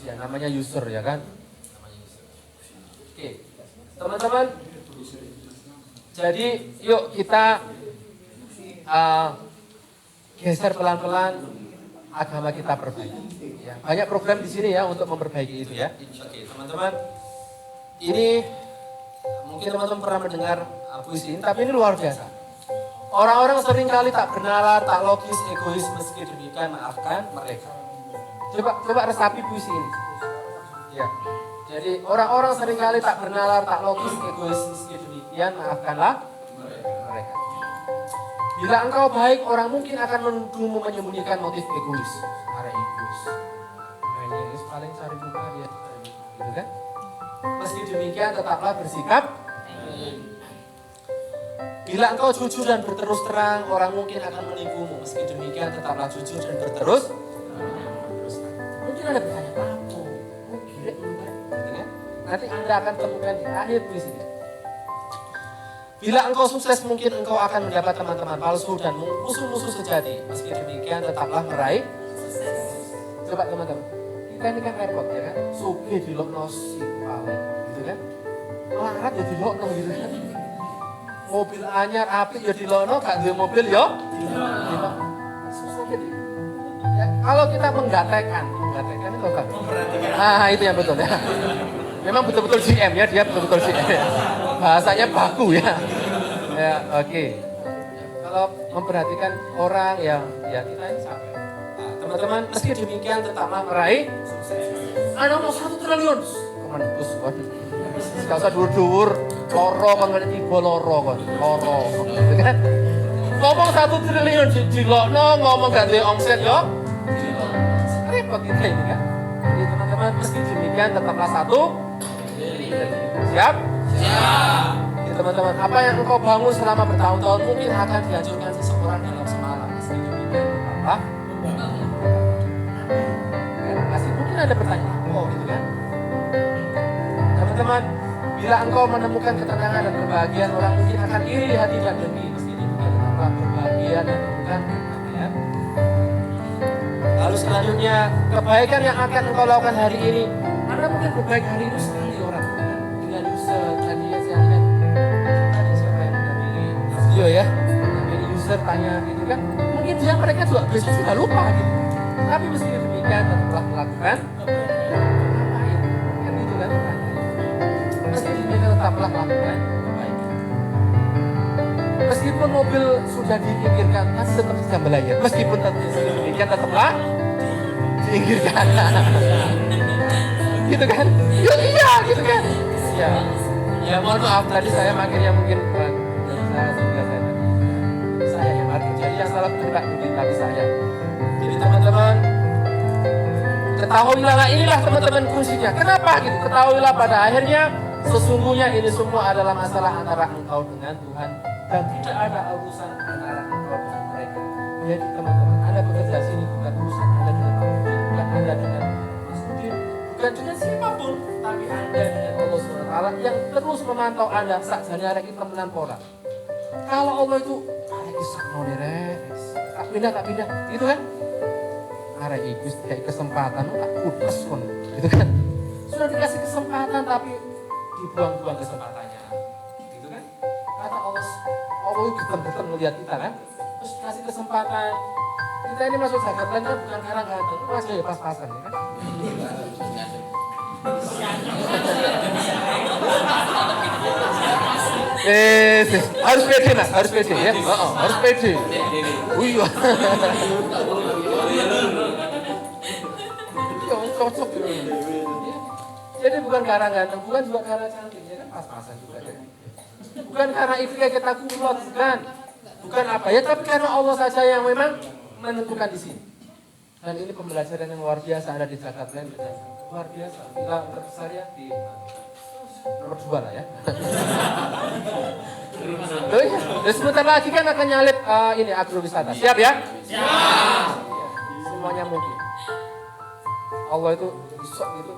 Ya, namanya user ya kan. Oke, teman-teman. Jadi, yuk kita geser pelan-pelan agama kita perbaiki. Ya, banyak program di sini ya untuk memperbaiki itu ya. Oke, teman-teman. Ini mungkin teman-teman pernah mendengar puisi ini, tapi ini luar biasa. Orang-orang sering kali tak bernalar, tak logis, egois, meski demikian maafkan mereka. Coba resapi puisi ini. Ya. Jadi orang-orang seringkali tak bernalar, tak logis, egois, meski demikian maafkanlah mereka. Bila engkau baik, orang mungkin akan menuduhmu menyembunyikan motif egois. Arah egois. Nah ini egois paling cari muka dia. Gitu kan? Meski demikian tetaplah bersikap. Bila engkau jujur dan berterus terang, orang mungkin akan menipumu. Meski demikian tetaplah jujur dan berterus terang. Mungkin ada bertanya, apa? Oh gila, gitu kan? Nanti Anda akan temukan di akhir puisi ini. Bila engkau sukses, mungkin engkau akan mendapat teman-teman palsu dan musuh-musuh sejati. Meski demikian tetaplah meraih sukses. Coba teman-teman, kita ini kan repot ya kan? Suge di lokno si paling, gitu kan? Melarat ya di lokno gitu kan? Mobil anyar, api ya di lokno, gak duwe mobil ya? Di lokno. Susah jadi. Ya, kalau kita menggatekan itu kan? Ah itu yang betul ya. Memang betul-betul GM ya, dia betul-betul GM. Bahasanya baku ya. Ya, oke. Kalau memperhatikan orang yang ya kita ini sampai. Nah, teman-teman, meski demikian tetaplah meraih sukses. Anda mau 1 triliun. Kemenbus, waduh. Gak usah dur-dur, loro mengerti boloro kan. Loro. Gitu kan? Ngomong 1 triliun di lokno, ngomong gak ada omset yo. Repot kita ini kan. Jadi teman-teman, meski demikian tetaplah satu. Siap? Siap. Jadi teman-teman, apa yang engkau bangun selama bertahun-tahun mungkin akan dihancurkan seseorang dalam semalam. Meski demikian tetaplah. Masih mungkin ada pertanyaan, oh gitu kan? Teman-teman, bila engkau menemukan ketenangan dan kebahagiaan, orang mungkin akan iri di hati dan dengki. Meski demikian tetaplah berbahagia dan menemukan kedamaian. Lalu selanjutnya, kebaikan yang akan engkau lakukan hari ini, Anda mungkin berbaik hari ini sekali orang dengan user tadi ya saya lihat tadi siapa yang mendampingi video ya, mendampingi user tanya gitu kan, mungkin mereka juga besok sudah lupa gitu. Tapi meski demikian tetaplah melakukan kebaikan, kan itu kan tanya. Meski demikian tetaplah melakukan kebaikan. Meskipun mobil sudah diinggirkan, kan tetap bisa melayar. Meskipun demikian tetaplah diinggirkan. Gitu kan? Ya iya gitu kan? Ya. Ya mohon maaf tadi saya akhirnya mungkin saya yang harus jadi yang salah itu Pak Budi tapi saya. Jadi teman-teman ketahuilah inilah teman-teman kuncinya. Kenapa gitu? Ketahuilah pada akhirnya sesungguhnya ini semua adalah masalah antara engkau dengan Tuhan dan tidak ada urusan antara engkau dengan mereka. Jadi teman-teman, Anda bekerja sini bukan urusan Anda dengan Pak Budi, bukan Anda dengan Mas Budi, bukan dengan siapapun, tapi Anda dengan Allah SWT yang terus memantau Anda saat hari kita temenan pola. Kalau Allah itu arek isak noneres, tak pindah, gitu kan? Arek itu kayak kesempatan, tak putus pun, gitu kan? Sudah dikasih kesempatan tapi dibuang-buang kesempatannya, gitu kan? Kata Allah itu getem-getem melihat kita kan? Terus kasih kesempatan. Kita ini masuk zakat kan bukan karena ganteng, mas ya pas-pasan ya kan? Harus pede mas, harus pede ya, harus pede. Iya. Cocok. Jadi bukan karena ganteng, bukan juga karena cantik, ya kan pas-pasan juga ya. Bukan karena itu kayak kita kulot, bukan apa ya, tapi karena Allah saja yang memang menentukan di sini. Dan ini pembelajaran yang luar biasa ada di Zakatland, luar biasa. Bila terbesar ya di nomor 2 lah ya. Dan sebentar lagi kan akan nyalip ini agrowisata. Siap ya? Siap. Semuanya mungkin. Allah itu bisa gitu.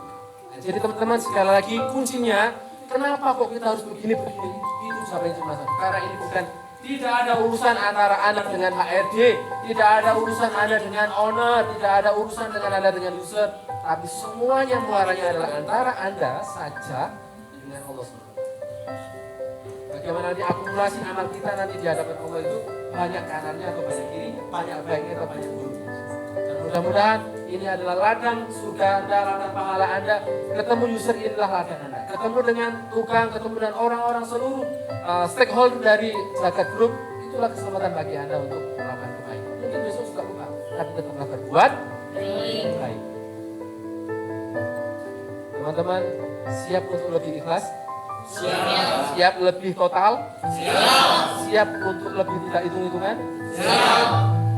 Jadi teman-teman sekali lagi kuncinya, kenapa kok kita harus begini itu sampai masalah. Karena ini bukan tidak ada urusan antara anak dengan HRD, tidak ada urusan Anda dengan owner, tidak ada urusan dengan Anda dengan user, tapi semuanya muaranya adalah antara Anda saja dengan Allah SWT. Bagaimana nanti akumulasi amal kita nanti di hadapan Allah itu banyak kanannya atau banyak kirinya, banyak baiknya atau banyak buruknya. Dan mudah-mudahan ini adalah ladang surga Anda, ladang pahala Anda. Ketemu user inilah ladang Anda. Ketemu dengan tukang, ketemu dengan orang-orang seluruh stakeholder dari Zakat Group, itulah kesempatan bagi Anda untuk melakukan kebaikan. Mungkin besok suka lupa, tapi tetaplah berbuat baik. Teman-teman, Siap untuk lebih ikhlas? Siap lebih total? Siap untuk lebih tidak hitung-hitungan?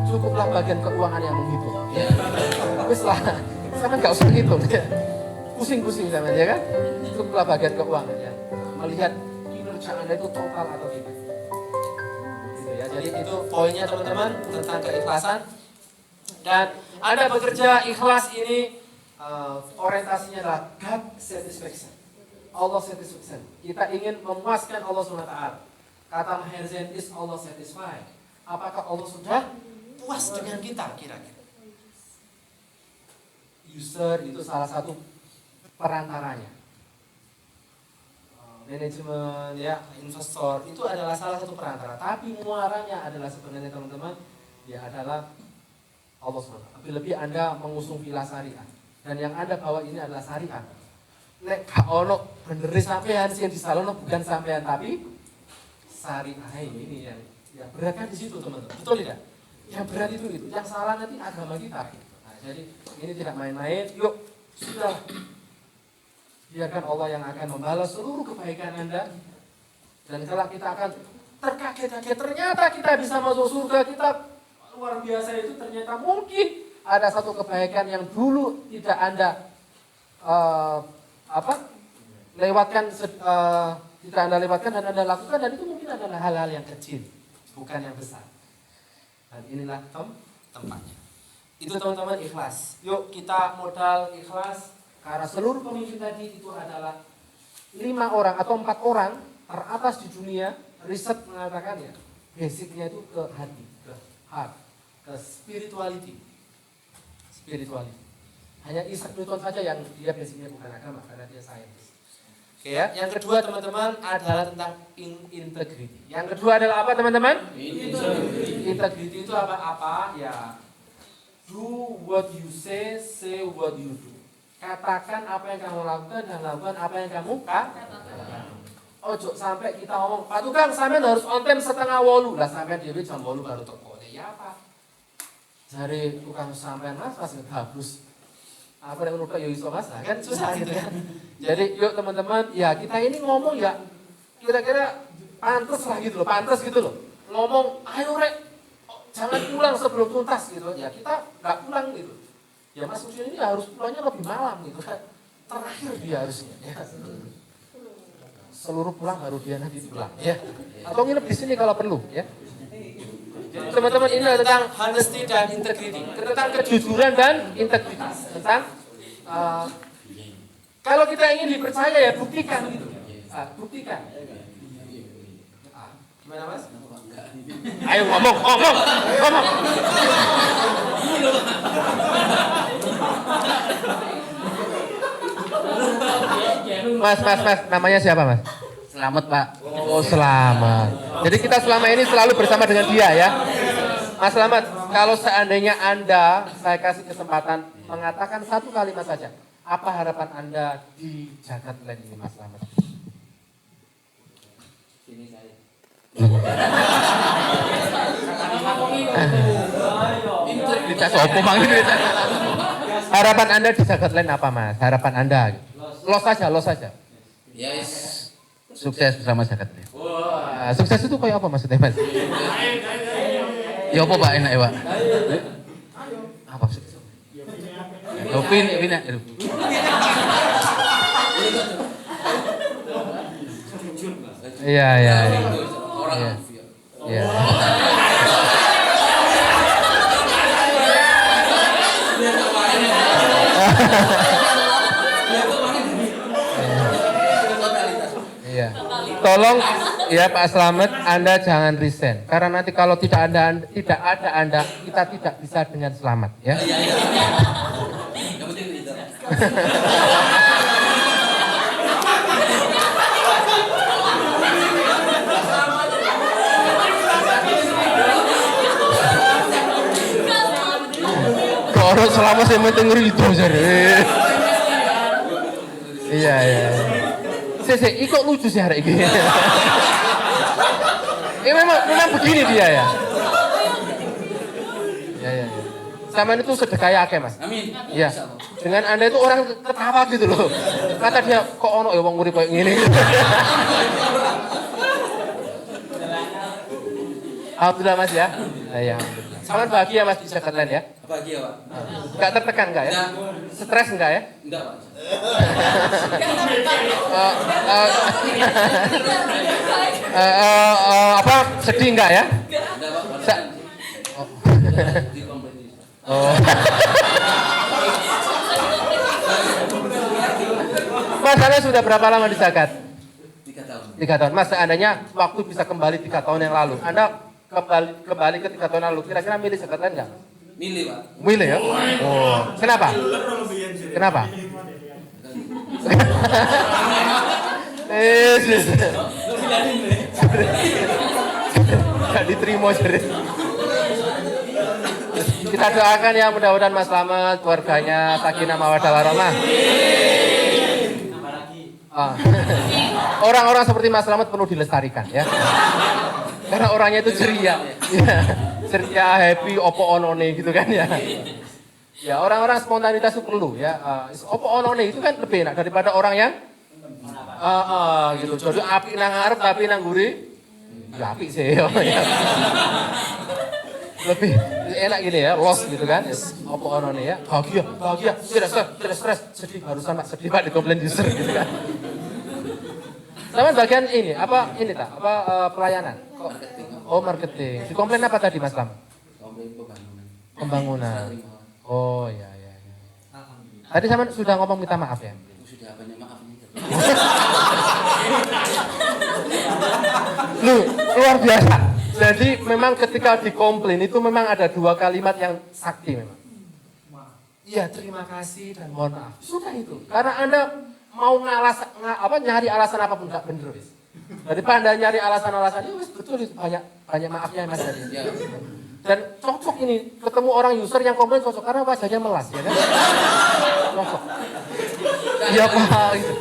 Cukuplah bagian keuangan yang menghitung. Wis lah, sama nggak usah hitung. Pusing-pusing sama ya kan? Cukuplah bagian keuangan ya. Melihat kinerja Anda itu total atau tidak. Gitu ya. Jadi itu poinnya teman-teman tentang keikhlasan. Dan Anda bekerja ikhlas ini orientasinya adalah God satisfaction. Allah satisfaction. Kita ingin memuaskan Allah SWT. Kata Maher Zain is Allah satisfied. Apakah Allah sudah puas dengan kita kira-kira? User itu salah satu perantaranya. Manajemen ya, investor itu adalah salah satu perantara. Tapi muaranya adalah sebenarnya teman-teman ya adalah Allah SWT. Tapi lebih Anda mengusung villa syariah. Dan yang Anda bawa ini adalah syariah. Nek ono bener sampean sing disalono bukan sampean tapi syariah ini yang berat kan di situ teman-teman. Betul tidak? Yang berat itu. Yang salah nanti agama kita. Nah, jadi ini tidak main-main. Yuk, sudah. Biarkan Allah yang akan membalas seluruh kebaikan Anda. Dan kalau kita akan terkaget-kaget ternyata kita bisa masuk surga, kita luar biasa itu ternyata mungkin ada satu kebaikan yang dulu tidak Anda tidak Anda lewatkan dan Anda lakukan, dan itu mungkin adalah hal-hal yang kecil, bukan yang besar. Dan inilah tempatnya. Itu teman-teman ikhlas. Yuk kita modal ikhlas, karena seluruh pemimpin tadi itu adalah 5 orang atau 4 orang teratas di dunia. Riset mengatakan ya, basicnya itu ke hati, ke heart, ke spirituality. Hanya Isaac Newton saja yang dia basicnya bukan agama, karena dia saintis. Oke ya. Yang kedua teman-teman adalah tentang integrity. Yang kedua adalah apa teman-teman? Integrity itu apa? Ya, do what you say what you do. Katakan apa yang kamu lakukan dan lakukan apa yang kamu katakan. Ojo sampai kita ngomong, Pak Tukang sampean harus on time 7:30. Lah sampean dhewe jam 8 baru teko. Ya apa? Jare tukang sampean Mas bagus. Apa yang menurut ya iso Mas, kan susah gitu kan. Jadi yuk teman-teman, ya kita ini ngomong ya kira-kira pantas lah gitu loh, pantas gitu loh. Ngomong, ayo rek, jangan pulang sebelum tuntas gitu. Ya kita nggak pulang gitu. Ya Mas Ujian ini harus pulangnya lebih malam gitu kan. Terakhir dia harusnya ya. Seluruh pulang baru dia nanti pulang ya. Atau nginep di sini kalau perlu ya. Jadi teman-teman ini adalah tentang honesty dan integrity, tentang kejujuran dan integritas, tentang kalau kita ingin dipercaya ya buktikan gitu, buktikan. Gimana Mas? Ayo ngomong. Mas, namanya siapa Mas? Selamat Pak. Oh selamat. Jadi kita selama ini selalu bersama dengan dia ya. Mas Selamat, kalau seandainya Anda, saya kasih kesempatan mengatakan satu kalimat saja. Apa harapan Anda di Jagat Land ini Mas Selamat? Sini saya. Integritas apa Bang ini? Harapan Anda di Jagat Land apa Mas? Harapan Anda? Los saja. Yes. Sukses bersama Jagat Land. Sukses itu kayak apa maksudnya Mas? Ya apa Pak enak ya Pak? Apa sukses? Pin. Iya. Orang. Iya. Iya. Tolong ya Pak Slamet, Anda jangan resign. Karena nanti kalau tidak ada Anda, kita tidak bisa dengan selamat ya. Yang penting itu. Kalau selamat yang penting itu jadi. Iya. Ikut lucu sih hari ini. Memang begini dia ya. Ya. Sampean itu sedekah akeh, Mas. Amin. Iya. Dengan Anda itu orang ketawa gitu loh. Kata dia, kok ono ya wong urip kayak gini. Alhamdulillah Mas ya. Iya. Sampean bahagia Mas di Jakarta ya? Bahagia, Pak. Enggak tertekan enggak ya? Enggak. Stres enggak ya? Enggak, Pak. Apa sedih enggak ya? Enggak, Pak. Sa- Di kompetisi. Oh. Mas Anda sudah berapa lama di Zakat? 3 tahun. 3 tahun. Mas seandainya waktu bisa kembali 3 tahun yang lalu, Anda kembali ke 3 tahun yang lalu, kira-kira milih Zakat lain nggak? Milih, Pak. Milih ya? Oh, kenapa? Kenapa? Gak diterima jadi. Kita doakan ya mudah-mudahan Mas Slamet, keluarganya sakinah mawaddah warahmah. Ah. Orang-orang seperti Mas Slamet perlu dilestarikan ya. Karena orangnya itu ceria. Ya. Ceria, happy, opo onone gitu kan ya. Ya, orang-orang spontanitas itu perlu ya. Opo onone itu kan lebih enak daripada orang yang gitu. Jadi api nang ngarep tapi nang guri. Ya api sih ya. Lebih enak gini ya, los gitu kan. Opo onone ya. Bahagia, tidak stres, sedih barusan Pak, sedih Pak dikomplain user gitu kan. Sama bagian ini, apa ini tak? Apa pelayanan? Kok? Oh marketing. Dikomplain apa tadi Mas Lam? Komplain pembangunan. Pembangunan. Oh ya. Tadi sama sudah ngomong minta maaf ya? Sudah banyak maaf nih. Lu luar biasa. Jadi memang ketika dikomplain itu memang ada 2 kalimat yang sakti memang. Iya terima kasih dan mohon maaf. Sudah itu. Karena Anda mau nyari alasan apapun nggak bener wis. Daripada nyari alasan-alasan itu betul itu banyak maafnya Mas tadi. Ya. Dan cocok ini ketemu orang user yang komplain cocok karena wajahnya melas ya kan. Cocok. Iya Pak. Gitu.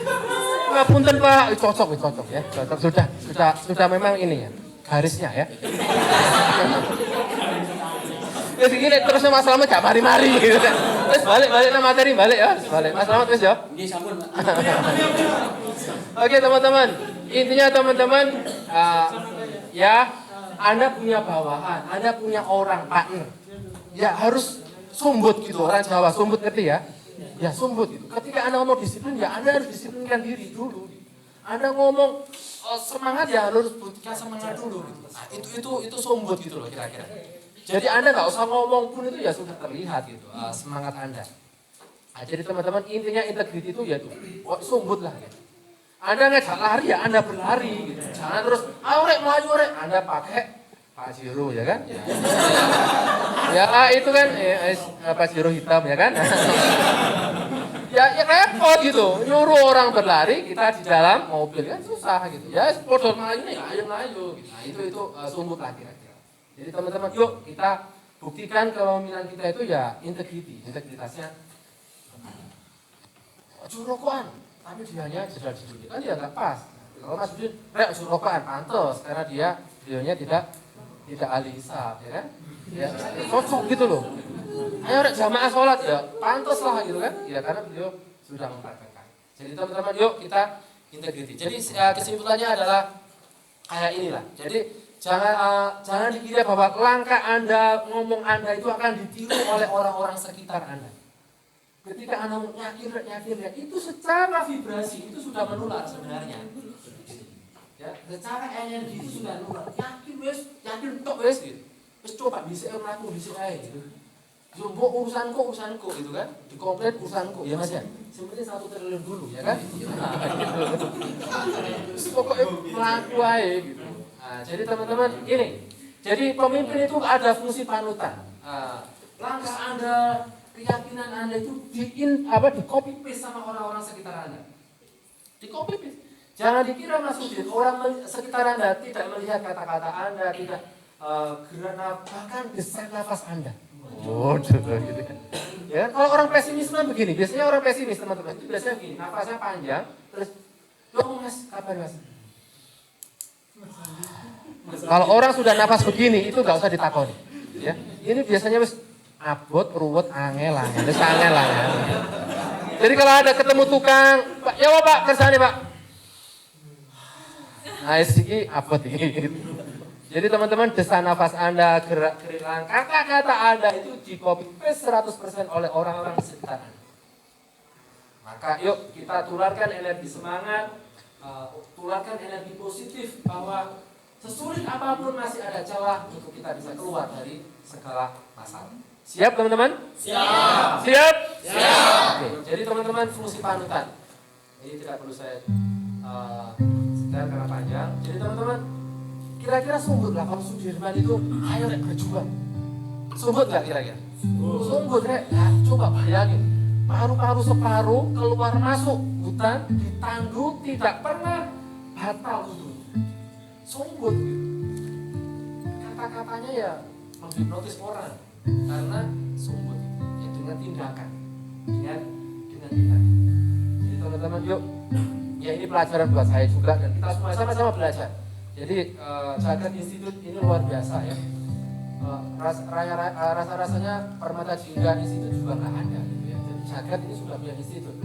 Ngapunten Pak, cocok ya. Cocok sudah memang ini ya. Garisnya ya. Terus gini terus Mas Slamet gak mari-mari gitu kan. Terus balik na materi balik ya. Balik Mas Slamet terus ya. Ini sampun, Pak. Oke teman-teman, intinya teman-teman ya Anda punya bawahan, Anda punya orang partner. Ya harus sumbut gitu orang Jawa, sumbut ngerti ya? Ya sumbut gitu. Ketika Anda ngomong disiplin ya Anda harus disiplinkan diri dulu. Anda ngomong semangat ya harus buktikan semangat dulu gitu. Nah, itu sumbut gitu loh kira-kira. Jadi Anda nggak usah ngomong pun itu ya sudah terlihat gitu semangat Anda. Nah, jadi teman-teman intinya integriti itu ya tuh sumbut lah gitu. Anda ngajak lari ya Anda berlari gitu. Jangan terus rek maju rek Anda pakai Pak Jiro ya kan? Ya itu kan Pak Jiro hitam ya kan? ya repot gitu. Nyuruh orang berlari kita di dalam mobil kan susah gitu. Ya podo maju nih ayo gitu. Nah, itu sumbut lah kira-kira. Jadi teman-teman yuk kita buktikan kepemimpinan kita itu ya integritasnya. Rokokan. Tapi dianya jedar-jedar kan dia nggak pas. Kalau Mas Udin, rokokan pantas karena dianya tidak ahli hisab, ya kan? Ya, cocok gitu loh. Ayo jamaah sholat ya, pantas lah gitu kan? Ya karena beliau sudah mempraktekkan. Jadi teman-teman yuk kita integriti. Jadi kesimpulannya adalah kayak inilah. Jadi jangan dikira bahwa langkah Anda, ngomong Anda itu akan ditiru oleh orang-orang sekitar Anda. Ketika Anda yakin, itu secara vibrasi itu sudah menular sebenarnya. Ya, secara energi itu sudah menular. Yakin tok wes gitu. Wes coba bisa melaku bisa aja gitu. Jumbo urusanku gitu kan. Dikomplain urusanku ya Mas ya. Sebenarnya 1 triliun dulu ya kan. Terus pokoknya melaku aja gitu. Nah, jadi teman-teman ini. Jadi pemimpin itu ada fungsi panutan. Langkah Anda, keyakinan Anda itu di copy paste sama orang-orang sekitar Anda. Di copy paste. Jangan dikira Mas Udin, orang sekitar Anda tidak melihat kata-kata Anda, tidak gerak bahkan desak nafas Anda. Gitu kan. Ya, kalau orang pesimis begini, biasanya orang pesimis teman-teman itu biasanya begini, nafasnya panjang, terus Mas, kabar Mas? Kalau orang sudah nafas begini itu nggak usah ditakoni. Ya, ini biasanya abot, ruwet, angel. Jadi kalau ada ketemu tukang, Pak, ya Pak, kersane Pak. Nah, iki abot iki. Jadi teman-teman, desa nafas Anda, gerak-gerik kata-kata Anda itu di copy paste 100% oleh orang-orang di sekitar Anda. Maka yuk kita tularkan energi semangat, tularkan energi positif bahwa sesulit apapun masih ada celah untuk kita bisa keluar dari segala masalah. Siap teman-teman? Siap. Siap? Siap. Oke, jadi teman-teman fungsi panutan. Ini tidak perlu saya sekedar karena panjang. Jadi teman-teman, kira-kira sumbut lah kalau Sudirman itu ayo rek berjuang. Sumbut nggak kira-kira? Sumbut rek. Nah, coba bayangin. Paru-paru separuh keluar masuk hutan ditandu tidak pernah batal itu. Sumbut gitu. Kata-katanya ya menghipnotis orang. Karena sumbut ya dengan tindakan, dengan tindakan. Jadi teman-teman yuk, ya ini pelajaran buat saya juga dan kita semua sama-sama belajar. Jadi Jagat Institut ini luar biasa ya. Rasa-rasanya Permata Jingga Institut juga nggak ada gitu ya. Jadi Jagat ini sudah punya institut.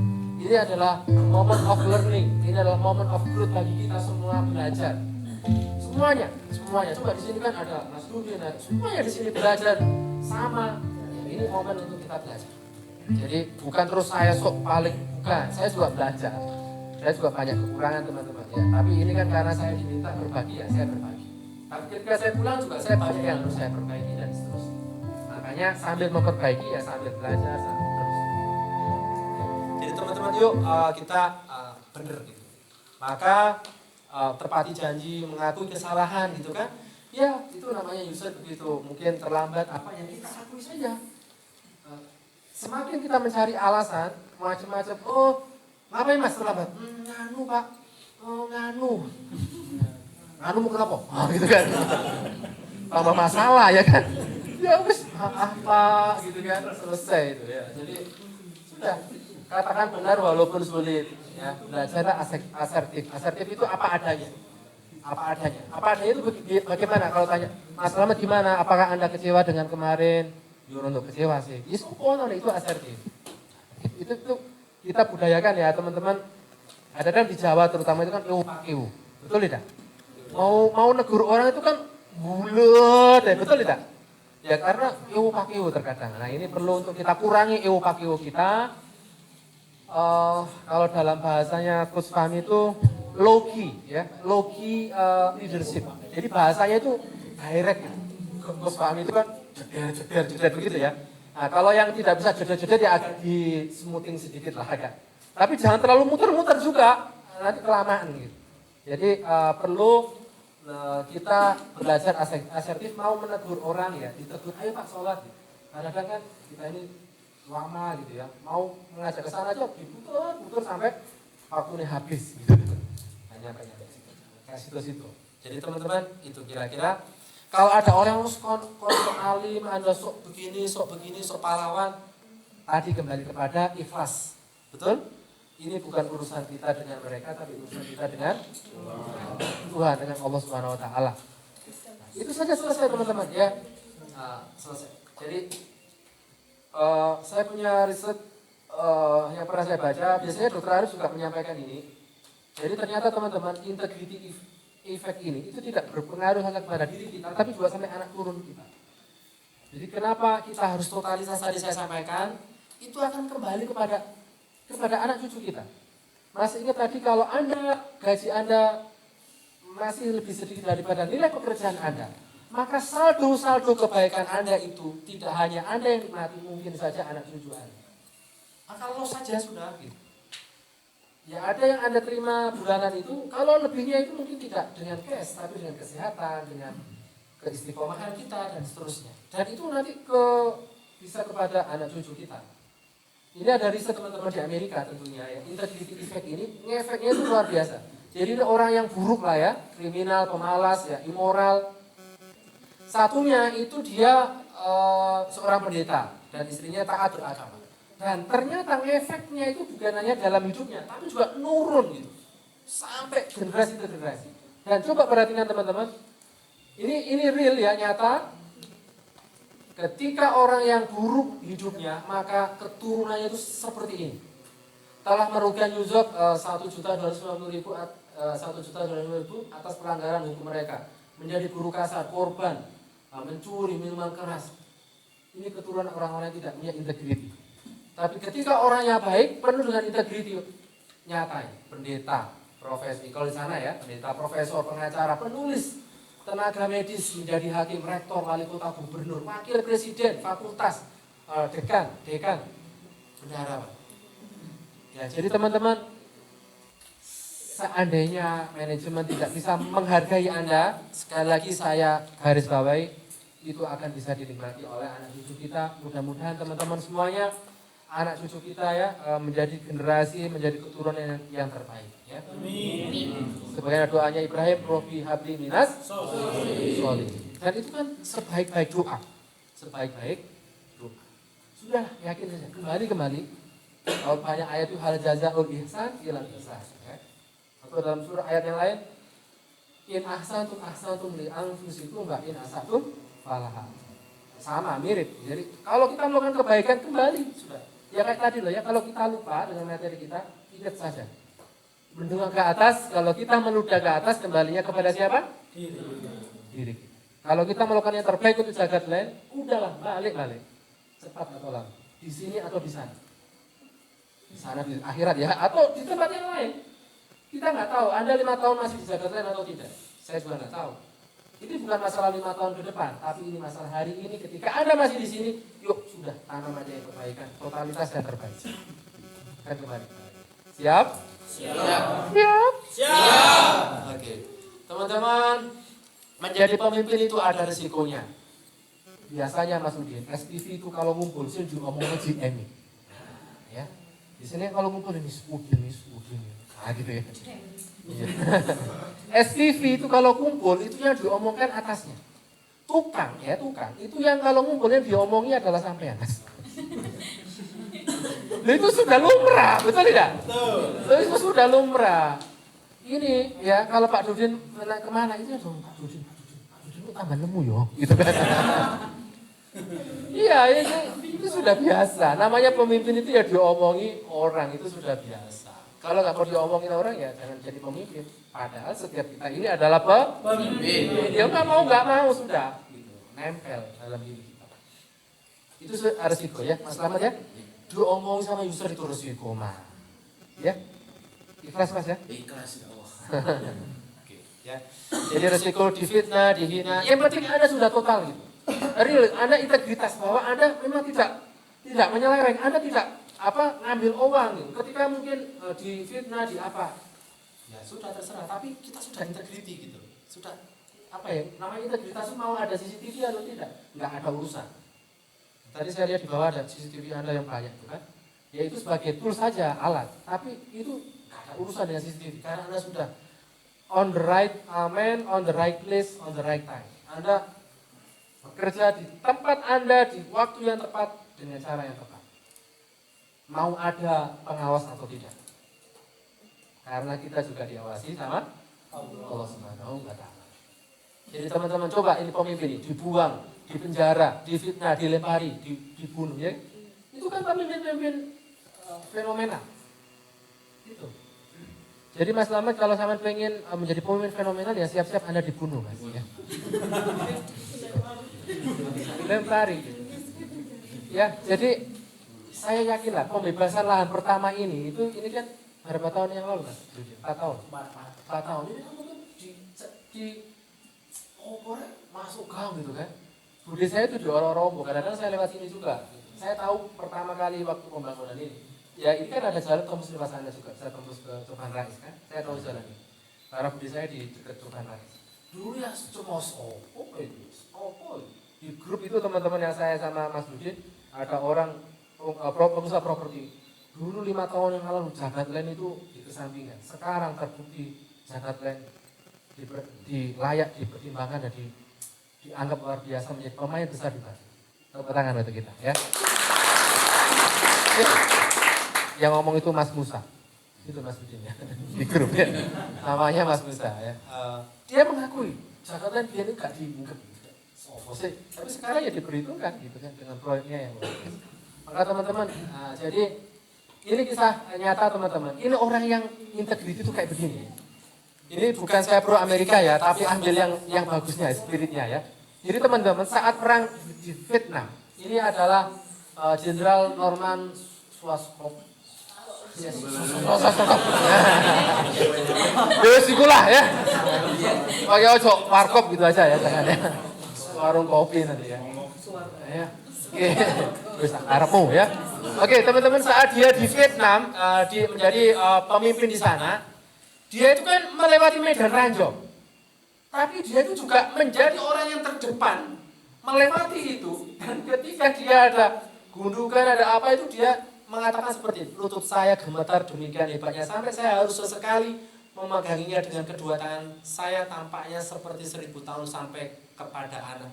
Ini adalah moment of learning, ini adalah moment of growth bagi kita semua belajar. Semuanya. Coba di sini kan ada Mas Rudi, semuanya di sini belajar sama. Ini momen untuk kita belajar. Jadi bukan terus saya sok paling, bukan. Saya juga belajar. Saya juga banyak kekurangan teman-teman ya. Tapi ini kan karena saya diminta berbagi ya, saya berbagi. Tapi ketika saya pulang juga saya banyak yang harus saya perbaiki dan seterusnya. Makanya sambil memperbaiki ya sambil belajar, sambil terus. Jadi teman-teman yuk kita bener gitu. Maka tepati janji, mengakui kesalahan gitu kan. Ya itu namanya user begitu, mungkin terlambat apa yang kita akui saja. Semakin kita mencari alasan, macam-macam, oh ngapain mas terlambat? Nganu pak, nganu mau kenapa? Gitu kan. Tambah masalah ya kan. Ya wis apa gitu kan, selesai itu ya. Jadi sudah, katakan benar walaupun sulit. Ya, belajarlah asertif. Asertif itu apa adanya. Apa adanya itu bagaimana? Kalau tanya, Mas Slamet gimana? Apakah Anda kecewa dengan kemarin? Jujur untuk kecewa sih. Itu asertif. Itu kita budayakan ya teman-teman. Ada kan di Jawa terutama itu kan pakiu. Betul tidak? Mau negur orang itu kan bulet ya, betul tidak? Ya karena pakiu terkadang. Nah ini perlu untuk kita kurangi pakiu kita. Kalau dalam bahasanya Coach Fahmi itu low-key leadership. Jadi bahasanya itu direct. Coach Fahmi itu kan jeder begitu ya. Nah, kalau yang tidak bisa jeder ya agak di smoothing sedikit lah agak. Tapi jangan terlalu muter-muter juga, nanti kelamaan gitu. Jadi perlu kita belajar asertif, mau menegur orang ya, ditegur, ayo Pak sholat. Kadang-kadang kan kita ini lama gitu ya, mau mengajak ke sana aja diputer sampai waktunya habis gitu. Hanya kayak situ. Jadi teman-teman itu kira-kira kalau ada orang sok alim, Anda sok begini, sok pahlawan, tadi kembali kepada ikhlas. Betul? Ini bukan urusan kita dengan mereka, tapi urusan kita dengan Tuhan, dengan Allah Subhanahu wa taala. Itu saja selesai teman-teman ya. Selesai. Jadi saya punya riset yang pernah saya baca, biasanya Dr. Arif juga menyampaikan ini. Jadi ternyata teman-teman, integrity effect ini itu tidak berpengaruh hanya kepada diri kita, tapi juga sampai anak turun kita. Jadi kenapa kita harus totalitas tadi saya sampaikan, itu akan kembali kepada anak cucu kita. Masih ingat tadi kalau gaji Anda masih lebih sedikit daripada nilai pekerjaan Anda, maka saldo kebaikan Anda itu tidak hanya Anda yang nikmati, mungkin saja anak cucu Anda. Maka lo saja sudah gitu. Ya ada yang Anda terima bulanan itu, kalau lebihnya itu mungkin tidak dengan cash, tapi dengan kesehatan, dengan keistiqomahan kita dan seterusnya. Dan itu nanti bisa kepada anak cucu kita. Ini ada riset teman-teman di Amerika tentunya ya. Integrity effect ini, ngefeknya itu luar biasa. Jadi orang yang buruk lah ya, kriminal, pemalas ya, immoral. Satunya itu dia seorang pendeta dan istrinya taat beragama. Dan ternyata efeknya itu bukan hanya dalam hidupnya, tapi juga nurun gitu. Sampai generasi ke generasi. Dan coba perhatikan teman-teman, ini real ya, nyata. ketika orang yang buruk hidupnya, maka keturunannya itu seperti ini. Telah merugikan Yusuf 1.250.000 atas pelanggaran hukum mereka, menjadi guru kasar, korban, mencuri, minuman keras. Ini keturunan orang-orang yang tidak punya integriti. Tapi ketika orangnya baik, penuh dengan integriti nyata, pendeta, profesi, kalau di sana ya, pendeta, profesor, pengacara, penulis, tenaga medis, menjadi hakim, rektor, wali kota, gubernur, wakil presiden, fakultas, dekan, bendahara. Ya, jadi teman-teman, seandainya manajemen tidak bisa menghargai Anda, sekali lagi saya garis bawahi, itu akan bisa dinikmati oleh anak cucu kita. Mudah-mudahan teman-teman semuanya, anak cucu kita ya, menjadi generasi, menjadi keturunan yang terbaik. Ya. Amin. Sebagaimana doanya Ibrahim, Robi Habli Minas Solih. Dan itu kan sebaik-baik doa. Sebaik-baik doa. Sudah, yakin saja. Kembali. Kalau banyak ayat itu hal jazaul ihsan ilal ihsan. Ya. Atau dalam surah ayat yang lain, in ahsantum li anfusikum wa in asatum falaha. Sama, mirip. Jadi kalau kita melakukan kebaikan kembali sudah. Ya kayak tadi loh ya, kalau kita lupa dengan materi kita, ingat saja. Mendongak ke atas, kalau kita meludah ke atas, kembalinya kepada siapa? Diri. Kalau kita melakukan yang terbaik untuk jagat lain, udahlah, balik. Cepat atau lambat. Di sini atau di sana. Di sana di akhirat ya, atau di tempat yang lain. Kita nggak tahu, Anda 5 tahun masih di jagat lain atau tidak. Saya juga nggak tahu. Ini bukan masalah 5 tahun ke depan, tapi ini masalah hari ini. Ketika Anda masih di sini, yuk sudah tanam aja yang kebaikan, totalitas dan terbaik. Kan kembali. Siap? Siap. Oke. Teman-teman, menjadi pemimpin itu ada resikonya. Biasanya Mas Udin, SPV itu kalau ngumpul, sih diomongnya GM. Ya. Di sini kalau ngumpul ini Udin. Nah gitu ya. SPV itu kalau kumpul itu yang diomongkan atasnya. Tukang, itu yang kalau ngumpulnya diomongi adalah sampean. Itu sudah lumrah, betul tidak? Betul. Itu sudah lumrah. Ini ya kalau Pak Dudin kemana itu dong Pak Dudin itu tambah nemu yo, gitu kan? Iya, itu sudah biasa. Namanya pemimpin itu ya diomongi orang, itu sudah biasa. Kalau nggak mau diomongin orang ya jangan jadi pemimpin. Padahal setiap kita ini adalah pemimpin. Dia nggak mau sudah. Gitu. Nempel dalam diri kita. Itu resiko ya, Mas Slamet ya. Diomongin sama user itu resiko mah. Ya, ikhlas Mas ya. Ikhlas ya Allah. Oke, ya. Jadi resiko difitnah, dihina. Yang penting Anda sudah total gitu. Real, Anda integritas bahwa Anda memang tidak menyeleweng, Anda tidak ngambil uang gitu. Ketika mungkin difitnah di apa, ya sudah terserah. Tapi kita sudah integriti gitu. Sudah namanya integritas itu mau ada CCTV atau tidak, nggak ada urusan. Tadi saya lihat di bawah ada CCTV Anda yang banyak, kan? Ya itu sebagai tool saja alat. Tapi itu nggak ada urusan dengan CCTV karena Anda sudah on the right man, on the right place, on the right time. Anda bekerja di tempat Anda di waktu yang tepat dengan cara yang tepat. Mau ada pengawas atau tidak? Karena kita juga diawasi sama Allah Subhanahu wa Ta'ala. Jadi teman-teman coba ini pemimpin ini dibuang, dipenjara, difitnah, dilempari, dibunuh ya. Itu kan pemimpin fenomenal. Itu. Jadi Mas Slamet kalau sampean pengen menjadi pemimpin fenomenal ya siap-siap Anda dibunuh Mas ya. Dilempari. Ya, jadi saya yakin lah pembebasan lahan pertama ini kan berapa tahun yang lalu kan? 4 tahun. 4 tahun ini kan mungkin di masuk gang gitu kan. Budi saya itu di Ororombo, kadang-kadang saya lewat sini juga. Saya tahu pertama kali waktu pembangunan ini. Ya ini kan ada jalan tembus lewat sana juga, saya tembus ke Tuhan Rais kan. Saya tahu jalan ini. Karena budi saya di dekat Tuhan Rais. Dulu ya cuma di grup itu teman-teman yang saya sama Mas Dudin, ada orang pengusaha properti. Dulu 5 tahun yang lalu Jagatland itu dikesampingkan. Sekarang terbukti Jagatland layak dipertimbangkan dan dianggap luar biasa menjadi pemain besar di Bali. Tepuk tangan untuk kita ya. Yang ngomong itu Mas Musa. Itu Mas Dudin ya. Di grup ya. Namanya Mas Musa ya. Dia mengakui Jagatland dia ini gak dianggap Tapi sekarang ya diperhitungkan gitu kan dengan proyeknya yang luar biasa. Maka teman-teman, jadi ini kisah nyata teman-teman. Ini orang yang integriti itu kayak begini. Ini bukan saya pro Amerika ya, tapi ambil yang bagusnya, spiritnya ya. Jadi teman-teman, saat perang di Vietnam, ini adalah Jenderal Norman Schwarzkopf. Terus ikulah ya. Pakai ojo warkop gitu aja ya, jangan ya. Warung kopi nanti ya. Ya. Oke, terus harapmu ya. Oke teman-teman, saat dia di Vietnam, dia menjadi pemimpin di sana, dia itu kan melewati medan ranjau. Tapi dia itu juga menjadi orang yang terdepan melewati itu. Dan ketika dia ada gundukan, ada apa itu, dia mengatakan seperti itu, lutut saya gemetar demikian hebatnya sampai saya harus sesekali memeganginya dengan kedua tangan. Saya tampaknya seperti 1000 tahun sampai kepada anak.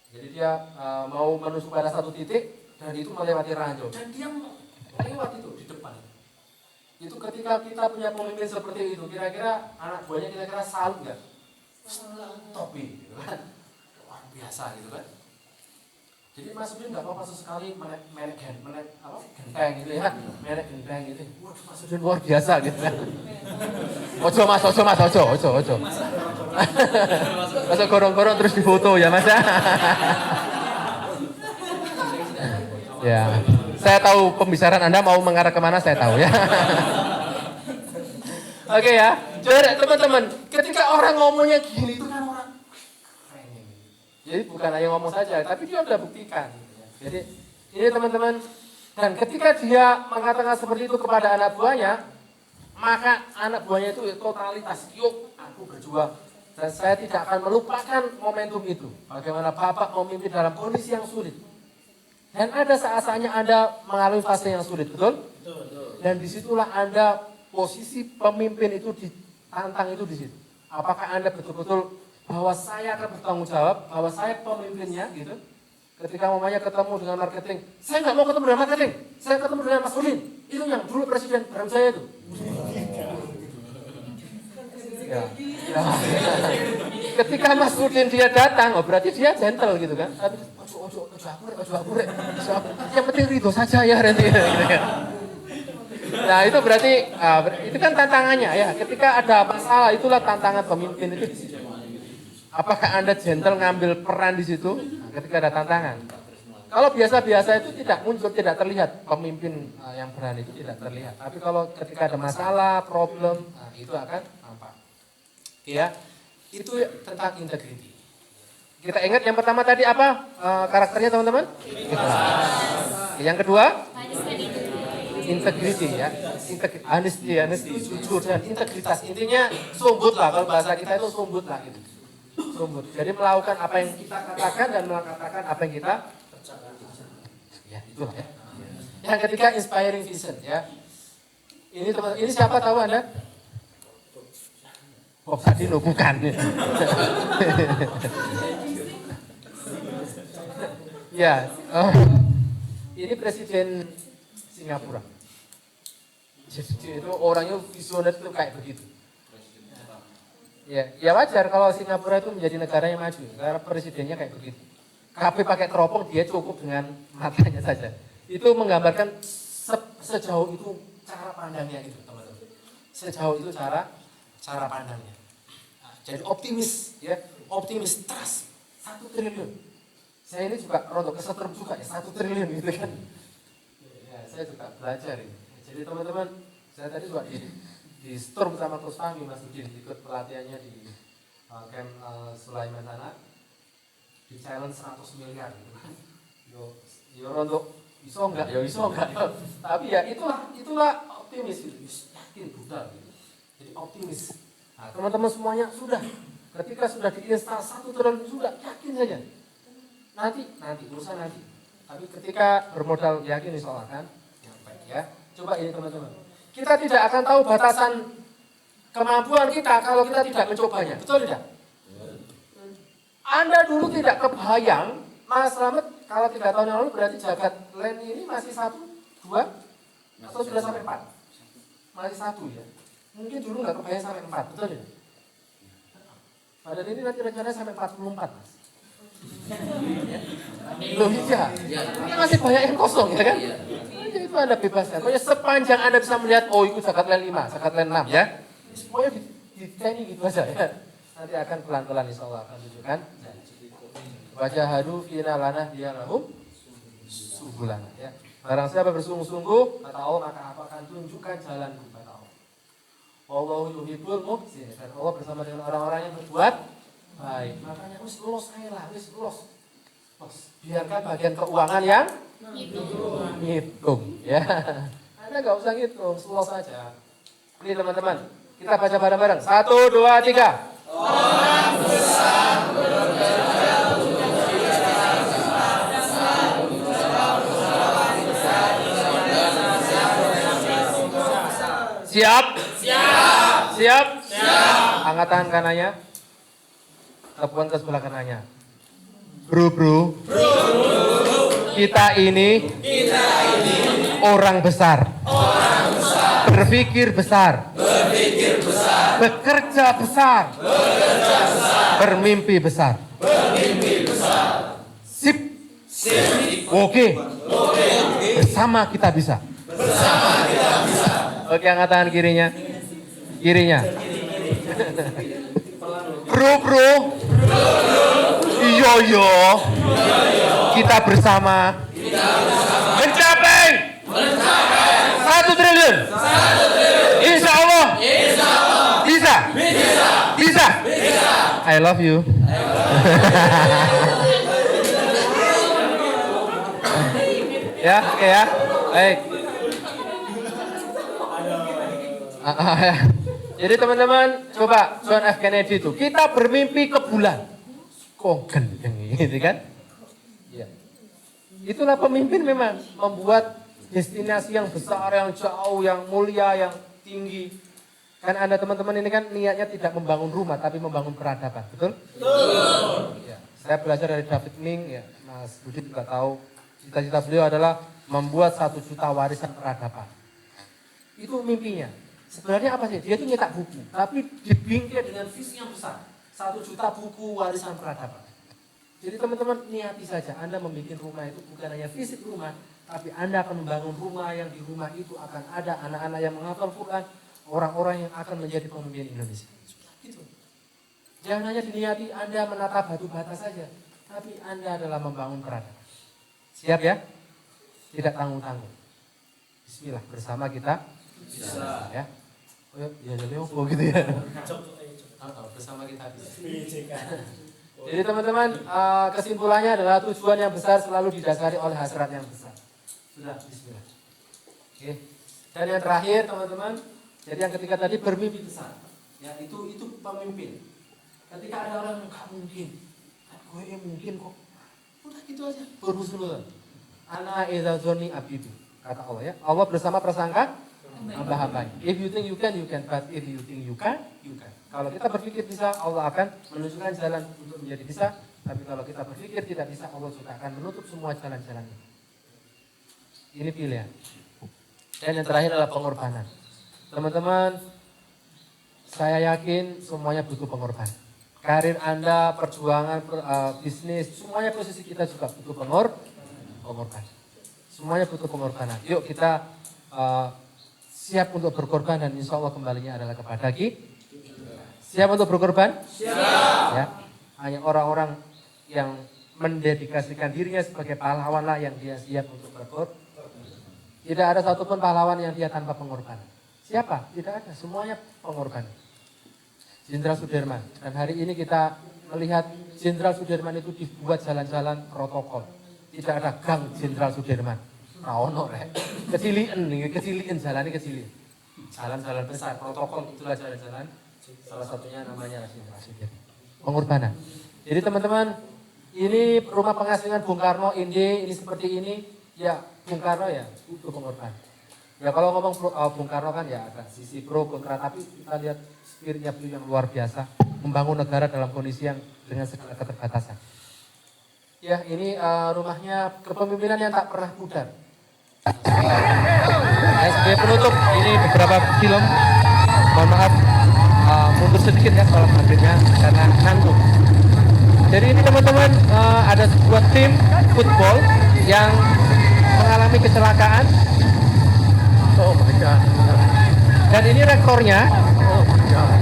Jadi dia mau menuju pada satu titik dan itu melewati ranjau dan dia lewat itu di depan. Itu ketika kita punya pemimpin seperti itu, kira-kira anak buahnya kira-kira salut nggak? Topi, gitu kan? Luar biasa gitu kan? Jadi Mas Udin nggak apa-apa sesekali merek genteng gitu ya, merek genteng gitu. Waduh Mas Udin luar biasa gitu kan. Ojo mas. Masa gorong-gorong terus difoto ya Mas ya. Ya, saya tahu pembicaraan Anda mau mengarah kemana, saya tahu ya. Oke ya, jadi teman-teman, ketika orang ngomongnya gini itu kan orang keren. Jadi bukan hanya ngomong saja, tapi dia sudah buktikan. Jadi ini teman-teman, dan ketika dia mengatakan seperti itu kepada anak buahnya, maka anak buahnya itu totalitas, yuk aku berjuang. Dan saya tidak akan melupakan momentum itu. Bagaimana Bapak memimpin dalam kondisi yang sulit. Dan ada saat-saatnya Anda mengalami fase yang sulit, betul? Dan disitulah Anda posisi pemimpin itu ditantang itu di situ. Apakah Anda betul-betul bahwa saya akan bertanggung jawab, bahwa saya pemimpinnya gitu. Ketika mamanya ketemu dengan marketing, saya nggak mau ketemu dengan marketing, saya ketemu dengan Mas Udin. Itu yang dulu presiden bareng saya itu. Ya. Ketika Mas Udin dia datang, oh berarti dia gentle gitu kan. Tapi ojo aku. Yang penting ridho saja ya Randy. Nah itu berarti itu kan tantangannya ya. Ketika ada masalah itulah tantangan pemimpin itu. Apakah Anda gentle ngambil peran di situ ketika ada tantangan? Kalau biasa-biasa itu tidak muncul, tidak terlihat pemimpin yang berani itu tidak terlihat. Tapi kalau ketika ada masalah, problem, itu akan nampak. Ya, itu tentang integriti. Kita ingat yang pertama tadi apa karakternya teman-teman? Yang kedua, integriti ya, honesty, jujur dan integritas. Intinya sumbut lah, kalau bahasa kita itu sumbut lah gitu. Sumbut. Jadi melakukan apa yang kita katakan dan mengatakan apa yang kita ya itulah ya. Yang ketiga inspiring vision ya. Ini teman, ini siapa tahu Anda? Bob Sadino bukan. Ya, ini presiden Singapura. Jadi itu orangnya visioner itu kayak begitu. Ya wajar kalau Singapura itu menjadi negara yang maju, karena presidennya kayak begitu. KP pakai teropong dia cukup dengan matanya saja. Itu menggambarkan sejauh itu cara pandangnya gitu teman-teman. Sejauh itu cara pandangnya. Nah, jadi optimis ya, optimis trust 1 triliun. Saya ini juga rontok kesetrum juga ya 1 triliun gitu kan. Ya, saya juga belajar ini. Jadi teman-teman, saya tadi juga di store bersama Coach Fahmi Mas Udin ikut pelatihannya di camp Sulaiman sana, di challenge 100 miliar gitu kan. Yo rontok iso enggak tapi ya itulah optimis gitu, yakin budal gitu. Jadi optimis. Nah, teman-teman semuanya sudah ketika sudah diinstal 1 triliun sudah yakin saja. Nanti urusan nanti. Tapi ketika bermodal yakin insyaallah kan nyampe ya. Coba ini teman-teman. Kita tidak akan tahu batasan kemampuan kita kalau kita tidak mencobanya. Betul tidak? Anda dulu tidak kebayang, Mas Slamet kalau 3 tahun yang lalu berarti jagat land ini masih 1, 2, atau sudah sampai 4? Masih 1 ya. Mungkin dulu nggak kebayang sampai 4, betul tidak? Badan ini nanti rencananya sampai 44, Mas. Indonesia. Ini masih banyak yang kosong ya kan? Jadi itu Anda bebaskan. Pokoknya sepanjang Anda bisa melihat, oh itu zakat len 5, zakat len 6 ya. Pokoknya di gitu aja ya. Nanti akan pelan-pelan insya Allah akan tunjukkan. Baca hadu fina lana dia lahum subulan ya. Barang siapa bersungguh-sungguh kata Allah maka apa akan tunjukkan jalan kepada Allah. Wallahu yuhibbul muhsin. Dan Allah bersama dengan orang-orang yang berbuat baik. Makanya wis lulus aja lah, wis lulus. Biarkan bagian keuangan yang ngitung ya. Anda nggak usah ngitung, lulus saja. Ini teman-teman, kita baca bareng-bareng. 1, 2, 3. Orang besar Siap? Siap. Siap? Siap. Angkat tangan kanannya. Tepuan ke sebelah kanannya. Bro. Kita ini orang besar. Berpikir besar. Bekerja besar. Bermimpi besar. Sip. Oke. Bersama kita bisa. Oke, angkat tangan kirinya. Bro. Iyo. Kita bersama. Mencapai 1 triliun. Insya Allah. Bisa. I love you. Ya, oke ya. Baik. Jadi teman-teman, coba John F. Kennedy itu, kita bermimpi ke bulan. Kok gendeng gitu kan? Ya. Itulah pemimpin memang, membuat destinasi yang besar, yang jauh, yang mulia, yang tinggi. Kan Anda teman-teman ini kan niatnya tidak membangun rumah, tapi membangun peradaban, betul? Betul. Ya. Saya belajar dari David Ming, ya, Mas Budi juga tahu, cita-cita beliau adalah membuat 1 juta warisan peradaban. Itu mimpinya. Sebenarnya apa sih? Dia itu nyetak buku, tapi dibingkai dengan visi yang besar. 1 juta buku warisan peradaban. Jadi teman-teman niati saja, Anda membuat rumah itu bukan hanya fisik rumah, tapi Anda akan membangun rumah yang di rumah itu akan ada anak-anak yang menghafal Quran, orang-orang yang akan menjadi pemimpin Indonesia. Gitu. Jangan hanya diniati Anda menata batu bata saja, tapi Anda adalah membangun peradaban. Siap ya? Tidak tanggung-tanggung. Bismillah, bersama kita bisa. Ya. Oh ya, jadi apa gitu ya? Bersama kita bisa. Jadi teman-teman, kesimpulannya adalah tujuan yang besar selalu didasari oleh hasrat yang besar. Sudah, bismillah. Oke. Dan yang terakhir teman-teman, jadi yang ketiga tadi bermimpi besar. Ya, itu pemimpin. Ketika ada orang yang gak mungkin, gue mungkin kok. Udah gitu aja, berhusnuzon. Ana idza dzanni abdi, kata Allah ya. Allah bersama prasangka hamba-hambanya. If you think you can, but if you think you can. Kalau kita berpikir bisa, Allah akan menunjukkan jalan untuk menjadi bisa. Tapi kalau kita berpikir tidak bisa, Allah juga akan menutup semua jalan-jalannya. Ini pilihan. Dan yang terakhir adalah pengorbanan. Teman-teman, saya yakin semuanya butuh pengorbanan. Karir Anda, perjuangan, bisnis, semuanya posisi kita juga butuh pengorbanan. Semuanya butuh pengorbanan. Yuk kita siap untuk berkorban dan insya Allah kembalinya adalah kepada kita. Siap untuk berkorban? Siap. Ya, hanya orang-orang yang mendedikasikan dirinya sebagai pahlawan lah yang dia siap untuk berkorban. Tidak ada satupun pahlawan yang dia tanpa pengorbanan. Siapa? Tidak ada. Semuanya pengorbanan. Jenderal Sudirman. Dan hari ini kita melihat Jenderal Sudirman itu dibuat jalan-jalan protokol. Tidak ada gang Jenderal Sudirman. Ono rek. Kecilian jalannya kecilian. Jalan-jalan besar, protokol itulah jalan-jalan. Salah satunya namanya Jenderal Sudirman. Pengorbanan. Jadi teman-teman, ini rumah pengasingan Bung Karno, ini seperti ini, ya Bung Karno ya butuh pengorbanan. Ya kalau ngomong Bung Karno kan ya ada sisi pro kontra, tapi kita lihat spiritnya beliau yang luar biasa, membangun negara dalam kondisi yang dengan segala keterbatasan. Ya ini rumahnya kepemimpinan yang tak pernah pudar. Sebagai penutup, ini beberapa film, mohon maaf, mundur mundur sedikit ya kalau maghribnya karena ngantuk. Jadi ini teman-teman ada sebuah tim football yang mengalami kecelakaan. Oh my God. Dan ini rektornya. Oh my God.